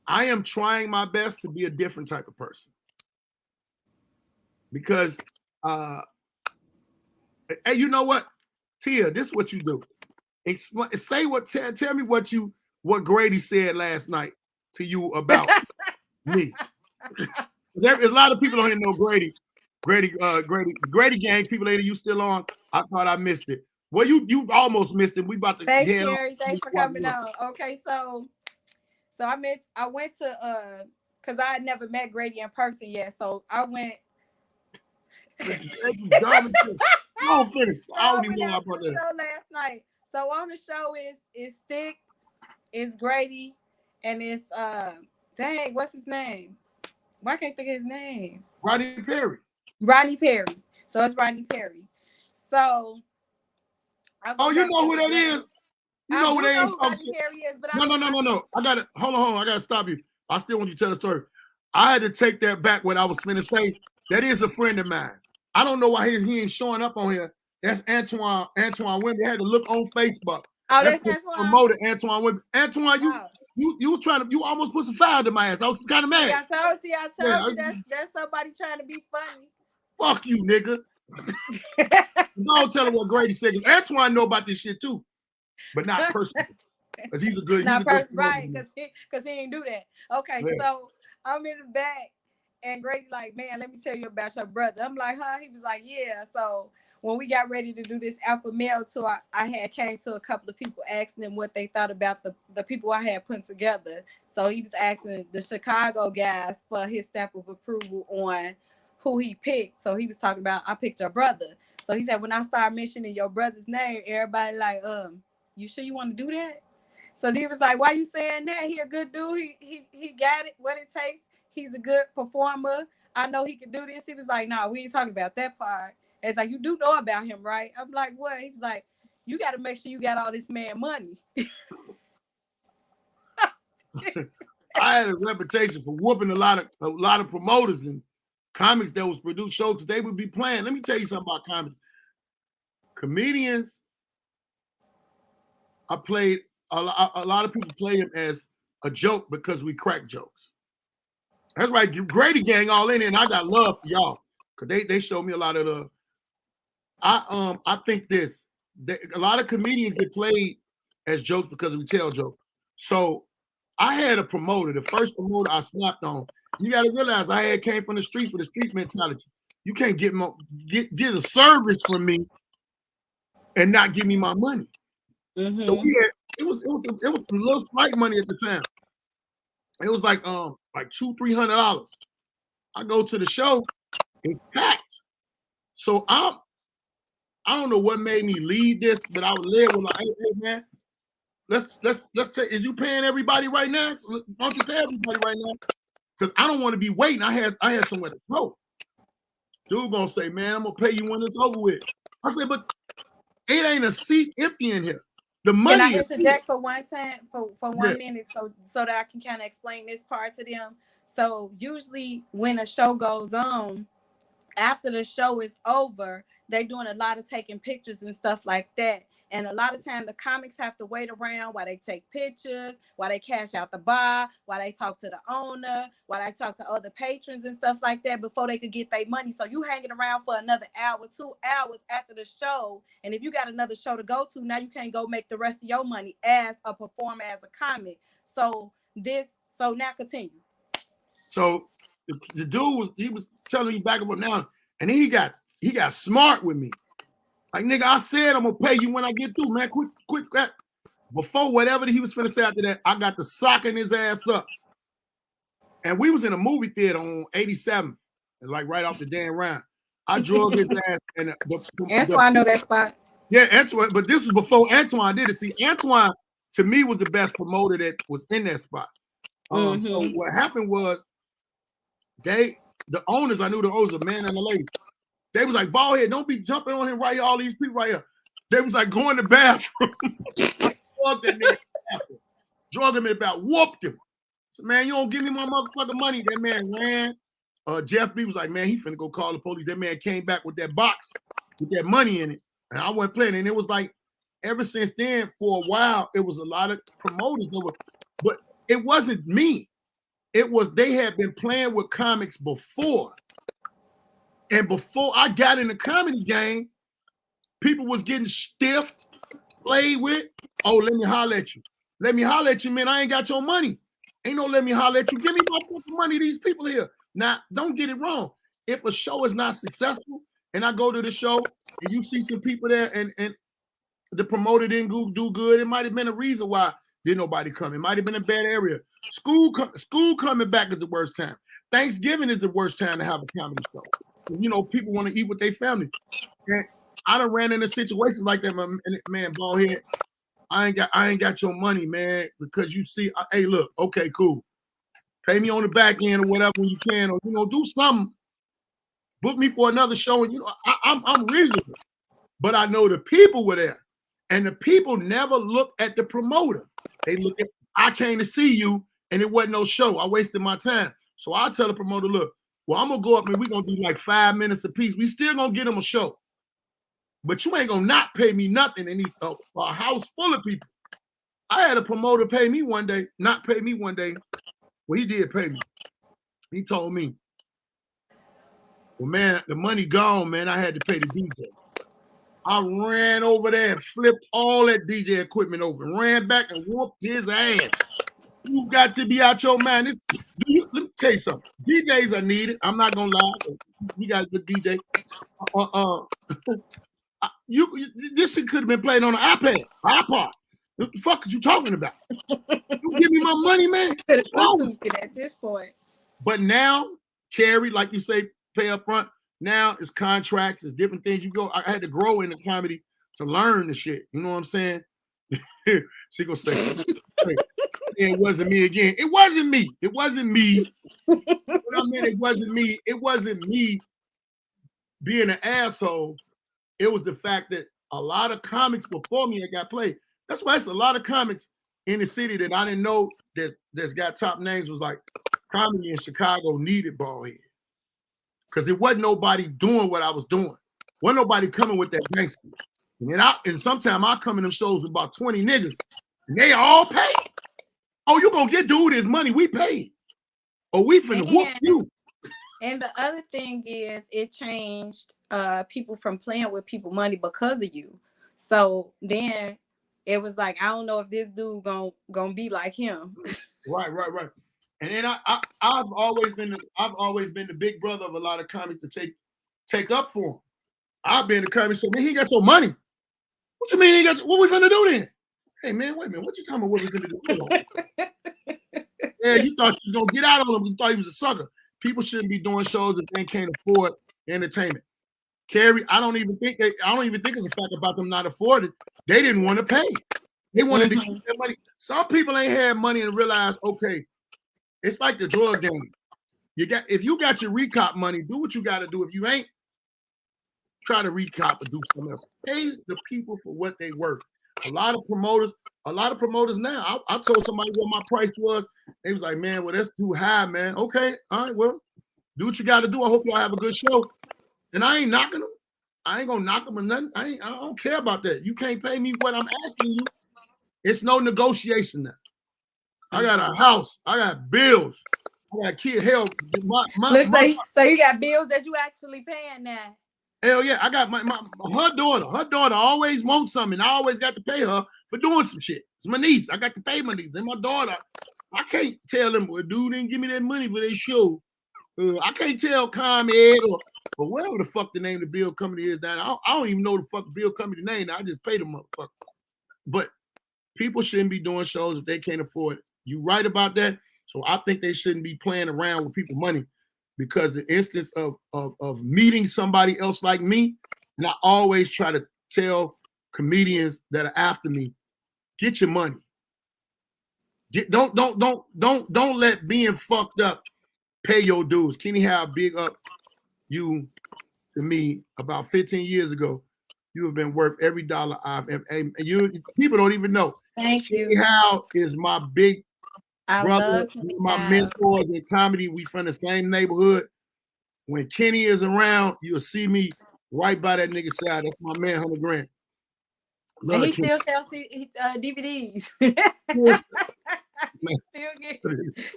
I am trying my best to be a different type of person. Because, hey, you know what? Tia, this is what you do. Tell me what Grady said last night to you about me. There's a lot of people on here know Grady. Grady gang people later, you still on? I thought I missed it. Well, you almost missed it. We about to Thanks, Carrie. Thanks for coming on. Okay, so I went to because I had never met Grady in person yet. So I went. Finish. I don't even know about the show last night. So on the show is Stick, is Grady, and it's dang, what's his name? Why can't I think of his name? Rodney Perry. So it's Rodney Perry. So you know who that is? You know who that is? Rodney Perry is, but no. I got it. Hold on. I gotta stop you. I still want you to tell the story. I had to take that back what I was finna say. That is a friend of mine. I don't know why he ain't showing up on here. That's Antoine Wimby. Had to look on Facebook. Oh, that's Antoine. Promoted Antoine Wimby. Antoine, you was trying to, you almost put some fire to my ass. I was kind of mad. I told you that's somebody trying to be funny. Fuck you, nigga. Don't tell him what Grady said. Antoine know about this shit too, but not personally. Because he's a good. Right? Because he didn't do that. Okay, yeah. So I'm in the back. And Grady like, man, let me tell you about your brother. I'm like, huh? He was like, yeah. So when we got ready to do this alpha male tour, I had came to a couple of people asking them what they thought about the people I had put together. So he was asking the Chicago guys for his stamp of approval on who he picked. So he was talking about, I picked your brother. So he said, when I start mentioning your brother's name, everybody like, you sure you want to do that? So he was like, why you saying that? He a good dude. He got it, what it takes. He's a good performer. I know he can do this. He was like, no, we ain't talking about that part. It's like, you do know about him, right? I'm like, what? He was like, you got to make sure you got all this man money. I had a reputation for whooping a lot of promoters and comics that was produced shows because they would be playing. Let me tell you something about comics. Comedians, I played, a lot of people play them as a joke because we crack jokes. That's right. Grady gang all in, and I got love for y'all because they showed me a lot of the. I think a lot of comedians get played as jokes because we tell jokes. So I had a promoter, the first promoter I snapped on. You got to realize I came from the streets with a street mentality. You can't get a service from me and not give me my money. Mm-hmm. So it was some little slight money at the time. It was like $200-$300. I go to the show, it's packed. So I don't know what made me lead this, but I was led with like, hey man, let's take. Is you paying everybody right now? Don't you pay everybody right now? Because I don't want to be waiting. I had somewhere to go. Dude gonna say, man, I'm gonna pay you when it's over with. I said, but it ain't a seat empty in here. The money. Can I interject for 1 minute so that I can kind of explain this part to them? So usually when a show goes on, after the show is over, they're doing a lot of taking pictures and stuff like that. And a lot of times the comics have to wait around while they take pictures, while they cash out the bar, while they talk to the owner, while they talk to other patrons and stuff like that before they could get their money. So you hanging around for another hour, 2 hours after the show. And if you got another show to go to, now you can't go make the rest of your money as a performer, as a comic. So now continue. So the dude was telling me back up now, and then he got smart with me. Like, nigga, I said I'm gonna pay you when I get through, man. Quit that. Before whatever he was finna say after that, I got the socking his ass up. And we was in a movie theater on 87, like right off the damn round. I drug his ass. And Antoine know that spot. Yeah, Antoine, but this was before Antoine did it. See, Antoine, to me, was the best promoter that was in that spot. So what happened was, the owners, I knew the owners, a man and a lady. They was like, Baldhead, don't be jumping on him right here, all these people right here. They was like, go in the bathroom. Drug him in the bathroom, whooped him. So, man, you don't give me my motherfucking money. That man ran. Jeff B was like, man, he finna go call the police. That man came back with that box with that money in it. And I wasn't playing. And it was like, ever since then, for a while, it was a lot of promoters. But it wasn't me. It was, they had been playing with comics before. And before I got in the comedy game, people was getting stiffed, played with. Oh, let me holler at you. Let me holler at you, man. I ain't got your money. Ain't no let me holler at you. Give me my fucking money, these people here. Now, don't get it wrong. If a show is not successful and I go to the show and you see some people there and the promoter didn't do good, it might have been a reason why didn't nobody come. It might have been a bad area. School coming back is the worst time. Thanksgiving is the worst time to have a comedy show. You know, people want to eat with their family. And I done ran into situations like that, man, Baldhead. I ain't got your money, man, because you see, hey, look, okay, cool. Pay me on the back end or whatever when you can, or do something. Book me for another show, and I'm reasonable. But I know the people were there, and the people never look at the promoter. They look at, I came to see you, and it wasn't no show. I wasted my time. So I tell the promoter, look, well, I'm gonna go up and we're gonna do like 5 minutes a piece. We still gonna get them a show. But you ain't gonna not pay me nothing in these a house full of people. I had a promoter pay me one day, not pay me one day. Well, he did pay me. He told me, well, man, the money gone, man. I had to pay the DJ. I ran over there and flipped all that DJ equipment over, ran back and whooped his ass. You got to be out your mind. Let me tell you something. DJs are needed. I'm not gonna lie. You got a good DJ. This shit could have been played on an iPad. What the fuck are you talking about? You give me my money, man. At this point. But now, Carrie, like you say, pay up front. Now it's contracts, it's different things. I had to grow in the comedy to learn the shit. You know what I'm saying? She gonna say, it wasn't me again. It wasn't me. It wasn't me. What I mean, it wasn't me. It wasn't me being an asshole. It was the fact that a lot of comics before me that got played. That's why it's a lot of comics in the city that I didn't know that's got top names. Was like comedy in Chicago needed Baldhead. Because it wasn't nobody doing what I was doing. Wasn't nobody coming with that gangster. And sometimes I come in them shows with about 20 niggas, and they all pay. Oh, you gonna get dude his money? We paid. Or we finna whoop you. And the other thing is, it changed people from playing with people money because of you. So then it was like, I don't know if this dude gonna be like him. Right. And then I've always been the big brother of a lot of comics to take up for him. I've been the comic, so man, he got your money. What you mean he got? What we finna do then? Hey man, wait a minute. What you talking about? What we finna do? Yeah, you thought you was gonna get out on him. You thought he was a sucker. People shouldn't be doing shows if they can't afford entertainment. Carrie, I don't even think it's a fact about them not affording. They didn't want to pay. They wanted to keep their money. Some people ain't had money and realize, okay, it's like the drug game. If you got your recop money, do what you got to do. If you ain't, try to recop and do something else. Pay the people for what they worth. A lot of promoters now. I told somebody what my price was. They was like, man, well, that's too high, man. Okay, all right, well, do what you got to do. I hope y'all have a good show. And I ain't knocking them. I ain't gonna knock them or nothing. I don't care about that. You can't pay me what I'm asking you. It's no negotiation now. I got a house. I got bills. I got kids. Hell, so you got bills that you actually paying now. Hell yeah, I got her daughter. Her daughter always wants something. I always got to pay her for doing some shit. It's my niece. I got to pay my niece. And my daughter, I can't tell them, well, dude didn't give me that money for their show. I can't tell ComEd or whatever the fuck the name of the bill company is down. I don't even know the fuck bill company name. I just pay the motherfucker. But People shouldn't be doing shows if they can't afford it. You right about that. So I think they shouldn't be playing around with people's money, because the instance of meeting somebody else like me, and I always try to tell comedians that are after me, get your money. Don't let being fucked up pay your dues. Kenny Howe, big up you to me about 15 years ago. You have been worth every dollar I've ever. And you people don't even know. Thank Kenny you. Howe is my big brother, my Howe. mentors in comedy. We from the same neighborhood. When Kenny is around, you'll see me right by that nigga side. That's my man, 100 grand. And he still sells DVDs. He still gets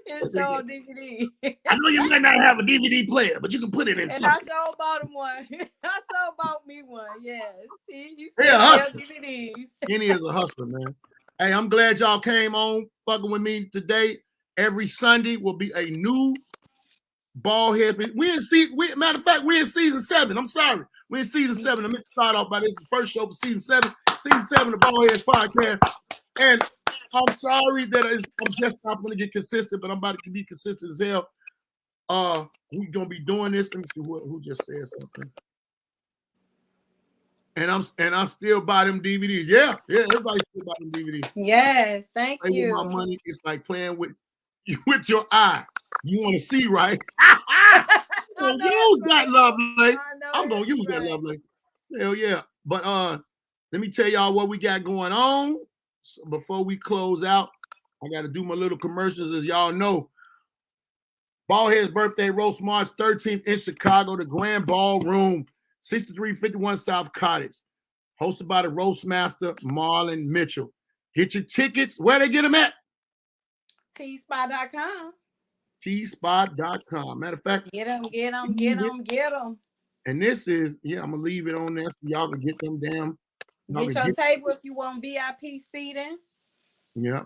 his show on DVD. I know you might not have a DVD player, but you can put it in. And I sure bought him one. I sure bought me one. Yes. He still sells DVDs. Kenny is a hustler, man. Hey, I'm glad y'all came on fucking with me today. Every Sunday will be a new Baldhead. Matter of fact, we're in season 7. I'm sorry. We're in season 7. I'm going to start off by this. The first show for season 7. Season 7 of Baldhead'S Podcast. And I'm sorry that I'm just not going to get consistent, but I'm about to be consistent as hell. We're going to be doing this. Let me see who just said something. And I'm still buying them DVDs. Yeah, everybody still buying them DVDs. Yes, thank you. My money is like playing with your eye. You want to see, right? Use that, Lovely. I'm gonna use that, Lovely. Hell yeah. But let me tell y'all what we got going on. So before we close out, I got to do my little commercials. As y'all know, Baldhead's birthday roast March 13th in Chicago, the Grand Ballroom, 6351 South Cottage, hosted by the roast master Marlon Mitchell. Get your tickets. Where they get them at? tspot.com. tspot.com. Matter of fact, get them. And this is, I'm gonna leave it on there so y'all can get them damn. Get your table if you want VIP seating. Yeah.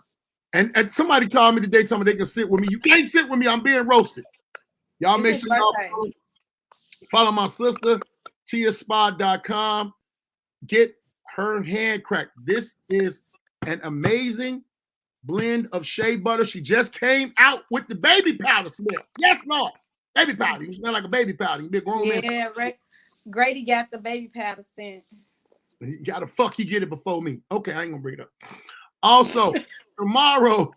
And somebody called me today, told me they can sit with me. You can't sit with me. I'm being roasted. Y'all make sure y'all follow my sister, tspot.com. Get her hand cracked. This is an amazing blend of shea butter. She just came out with the baby powder smell. Yes, Lord. Baby powder. You smell like a baby powder. You be a grown man. Yeah, right. Grady got the baby powder scent. How the fuck he get it before me? Okay, I ain't gonna bring it up. Also, tomorrow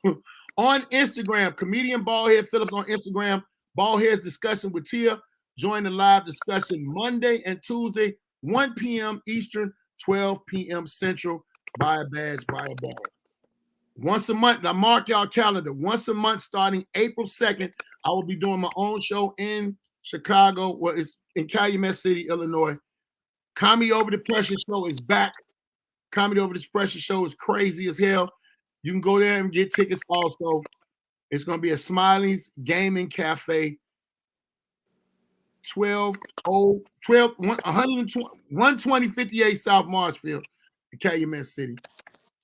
on Instagram, comedian Baldhead Phillips on Instagram, Baldhead's discussion with Tia. Join the live discussion Monday and Tuesday, 1 p.m. Eastern, 12 p.m. Central. Buy a badge, buy a ball. Once a month, now mark y'all calendar. Once a month, starting April 2nd, I will be doing my own show in Chicago. Well, it's in Calumet City, Illinois. Comedy Over the Pressure show is back. Comedy Over the Pressure show is crazy as hell. You can go there and get tickets also. It's going to be at Smiley's Gaming Cafe, 12058 South Marshfield, Calumet City.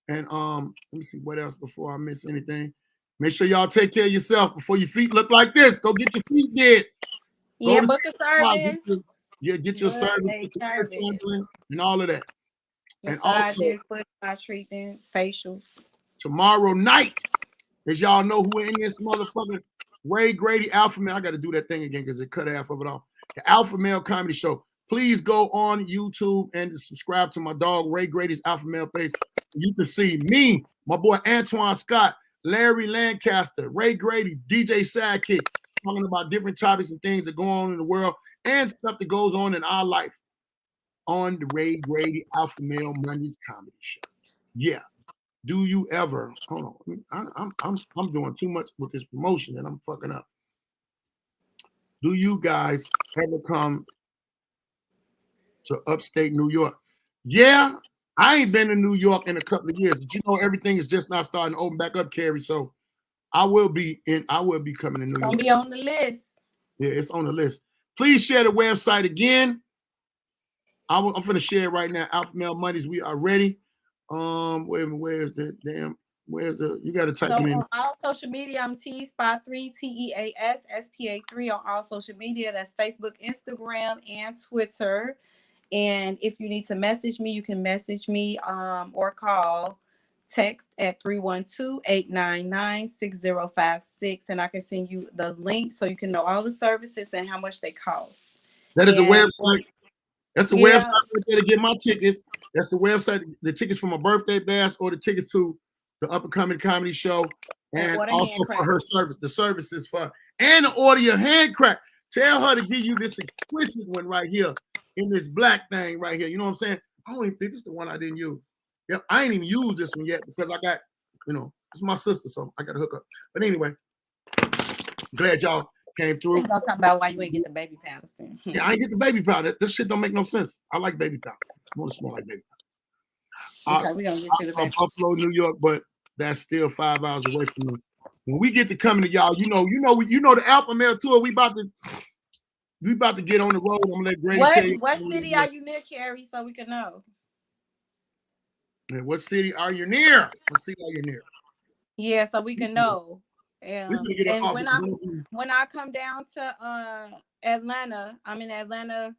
And let me see what else before I miss anything. Make sure y'all take care of yourself before your feet look like this. Go get your feet did. Yeah, book a service. Get your service, and all of that. Massages, foot treatment, facials. Tomorrow night, as y'all know who in this motherfucker, Ray Grady Alpha Male. I got to do that thing again because it cut half of it off. The Alpha Male Comedy Show. Please go on YouTube and subscribe to my dog Ray Grady's Alpha Male page. You can see me, my boy Antoine Scott, Larry Lancaster, Ray Grady, DJ Sidekick, talking about different topics and things that go on in the world and stuff that goes on in our life on the Ray Grady Alpha Male Mondays Comedy Show. Yeah. Do you ever? Hold on. I'm doing too much with this promotion and I'm fucking up. Do you guys ever come to upstate New York? Yeah. I ain't been to New York in a couple of years, but you know everything is just now starting to open back up, Carrie. So I will be coming to New York. It's gonna be on the list. Yeah, it's on the list. Please share the website again. I'm gonna share it right now. Alpha Male Mondays, we are ready. Where's the you gotta type it in. On all social media, I'm TSPA3, TEASSPA3 on all social media. That's Facebook, Instagram, and Twitter. And if you need to message me, you can message me or call text at 312-899-6056, and I can send you the link so you can know all the services and how much they cost. That is the website. That's the website right there to get my tickets. That's the website, the tickets for my birthday bash or the tickets to the up and coming comedy show. And also for her service, the services for, and the order hand crack. Tell her to give you this exquisite one right here in this black thing right here. You know what I'm saying? I don't even think this is the one I didn't use. Yep, I ain't even used this one yet because I got, it's my sister, so I got to hook up. But anyway, glad y'all came through. We're gonna talk about why you ain't get the baby powder. Yeah, I ain't get the baby powder. This shit don't make no sense. I like baby powder. I want to smell like baby powder. Okay, we're gonna get you the baby. Buffalo, New York, but that's still 5 hours away from me. When we get to coming to y'all, you know the Alpha Male tour. We about to get on the road. I'm gonna let Granny tell you. What city are you near, Carrie, so we can know? Yeah, what city are you near? What city are you near? Yeah, so we can know. And when I come down to Atlanta, I'm in Atlanta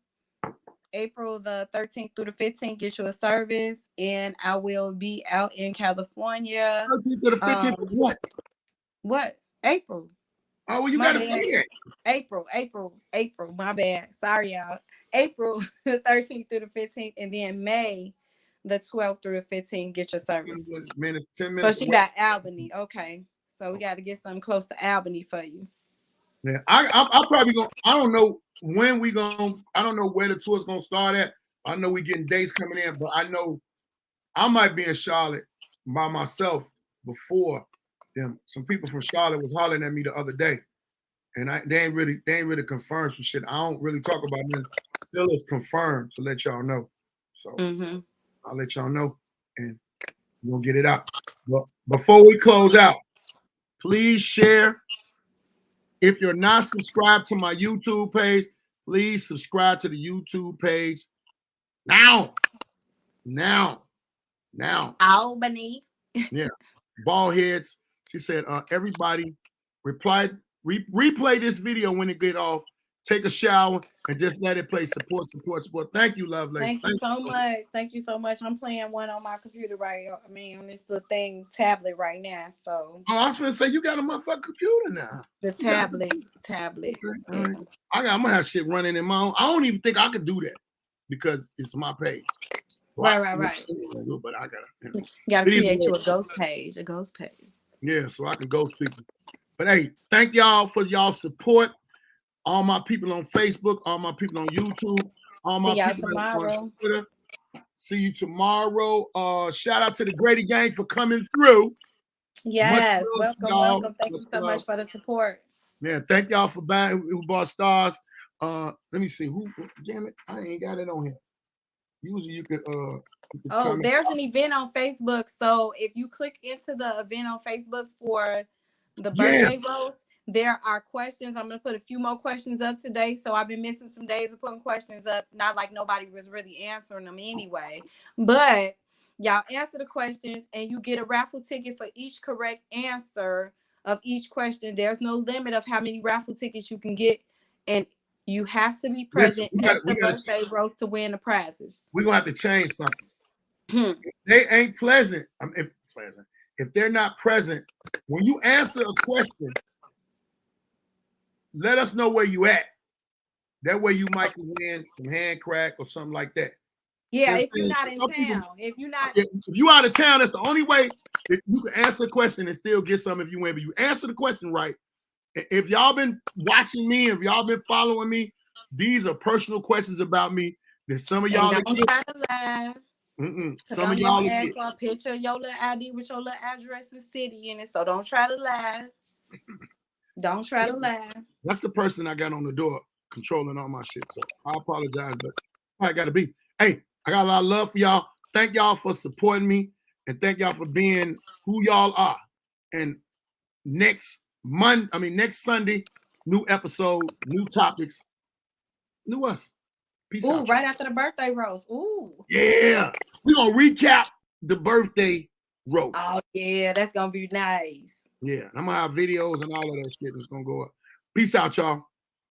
April the 13th through the 15th, get you a service, and I will be out in California. 13th to the 15th what? What? April. Oh, well, you gotta say it. April. My bad. Sorry, y'all. April the 13th through the 15th, and then May the 12th through the 15th, get your service. 10 minutes. So she got Albany. Okay. So we got to get something close to Albany for you. Yeah, I'm probably going. I don't know when we going. I don't know where the tour's gonna start at. I know we getting dates coming in, but I know I might be in Charlotte by myself before them. Some people from Charlotte was hollering at me the other day, and they ain't really confirmed some shit. I don't really talk about them until it's confirmed to let y'all know. So I'll let y'all know, and we'll get it out. But before we close out, please share. If you're not subscribed to my YouTube page, please subscribe to the YouTube page now. Albany. Yeah. Baldheads. She said, everybody replay this video when it get off. Take a shower and just let it play. Support. Thank you, lovely. Thank you so much. Thank you so much. I'm playing one on my computer on this little tablet right now. So I was gonna say you got a motherfucking computer now. The tablet. Okay. Right. I'm gonna have shit running in my own. I don't even think I could do that because it's my page. Right. But I gotta create you a ghost page. Yeah, so I can ghost people. But hey, thank y'all for y'all support. All my people on Facebook, all my people on YouTube, all my people on Twitter. See you tomorrow. Shout out to the Grady Gang for coming through. Yes, welcome. Thank you so much for the support. Yeah, thank y'all for buying who bought stars. Let me see who. Damn it, I ain't got it on here. Usually you could. There's an event on Facebook. So if you click into the event on Facebook for the birthday roast, there are questions. I'm going to put a few more questions up today. So I've been missing some days of putting questions up. Not like nobody was really answering them anyway. But y'all answer the questions and you get a raffle ticket for each correct answer of each question. There's no limit of how many raffle tickets you can get. And you have to be present at the birthday roast to win the prizes. We're going to have to change something. If they ain't pleasant. If they're not present, when you answer a question, let us know where you at. That way you might win some hand crack or something like that. Yeah, if you're not in town. If you out of town, that's the only way that you can answer a question and still get some if you win. But you answer the question right. If y'all been watching me, if y'all been following me, these are personal questions about me that some of y'all don't try to lie. Some of y'all ask for a picture of your little ID with your little address and city in it. So don't try to lie. Don't try to lie. That's the person I got on the door controlling all my shit. So I apologize, but I got to be. Hey, I got a lot of love for y'all. Thank y'all for supporting me, and thank y'all for being who y'all are. And next Sunday, new episode, new topics, new us. Peace out. Right after the birthday roast. Yeah. We're going to recap the birthday roast. Oh, yeah. That's going to be nice. Yeah. I'm going to have videos and all of that shit that's going to go up. Peace out, y'all.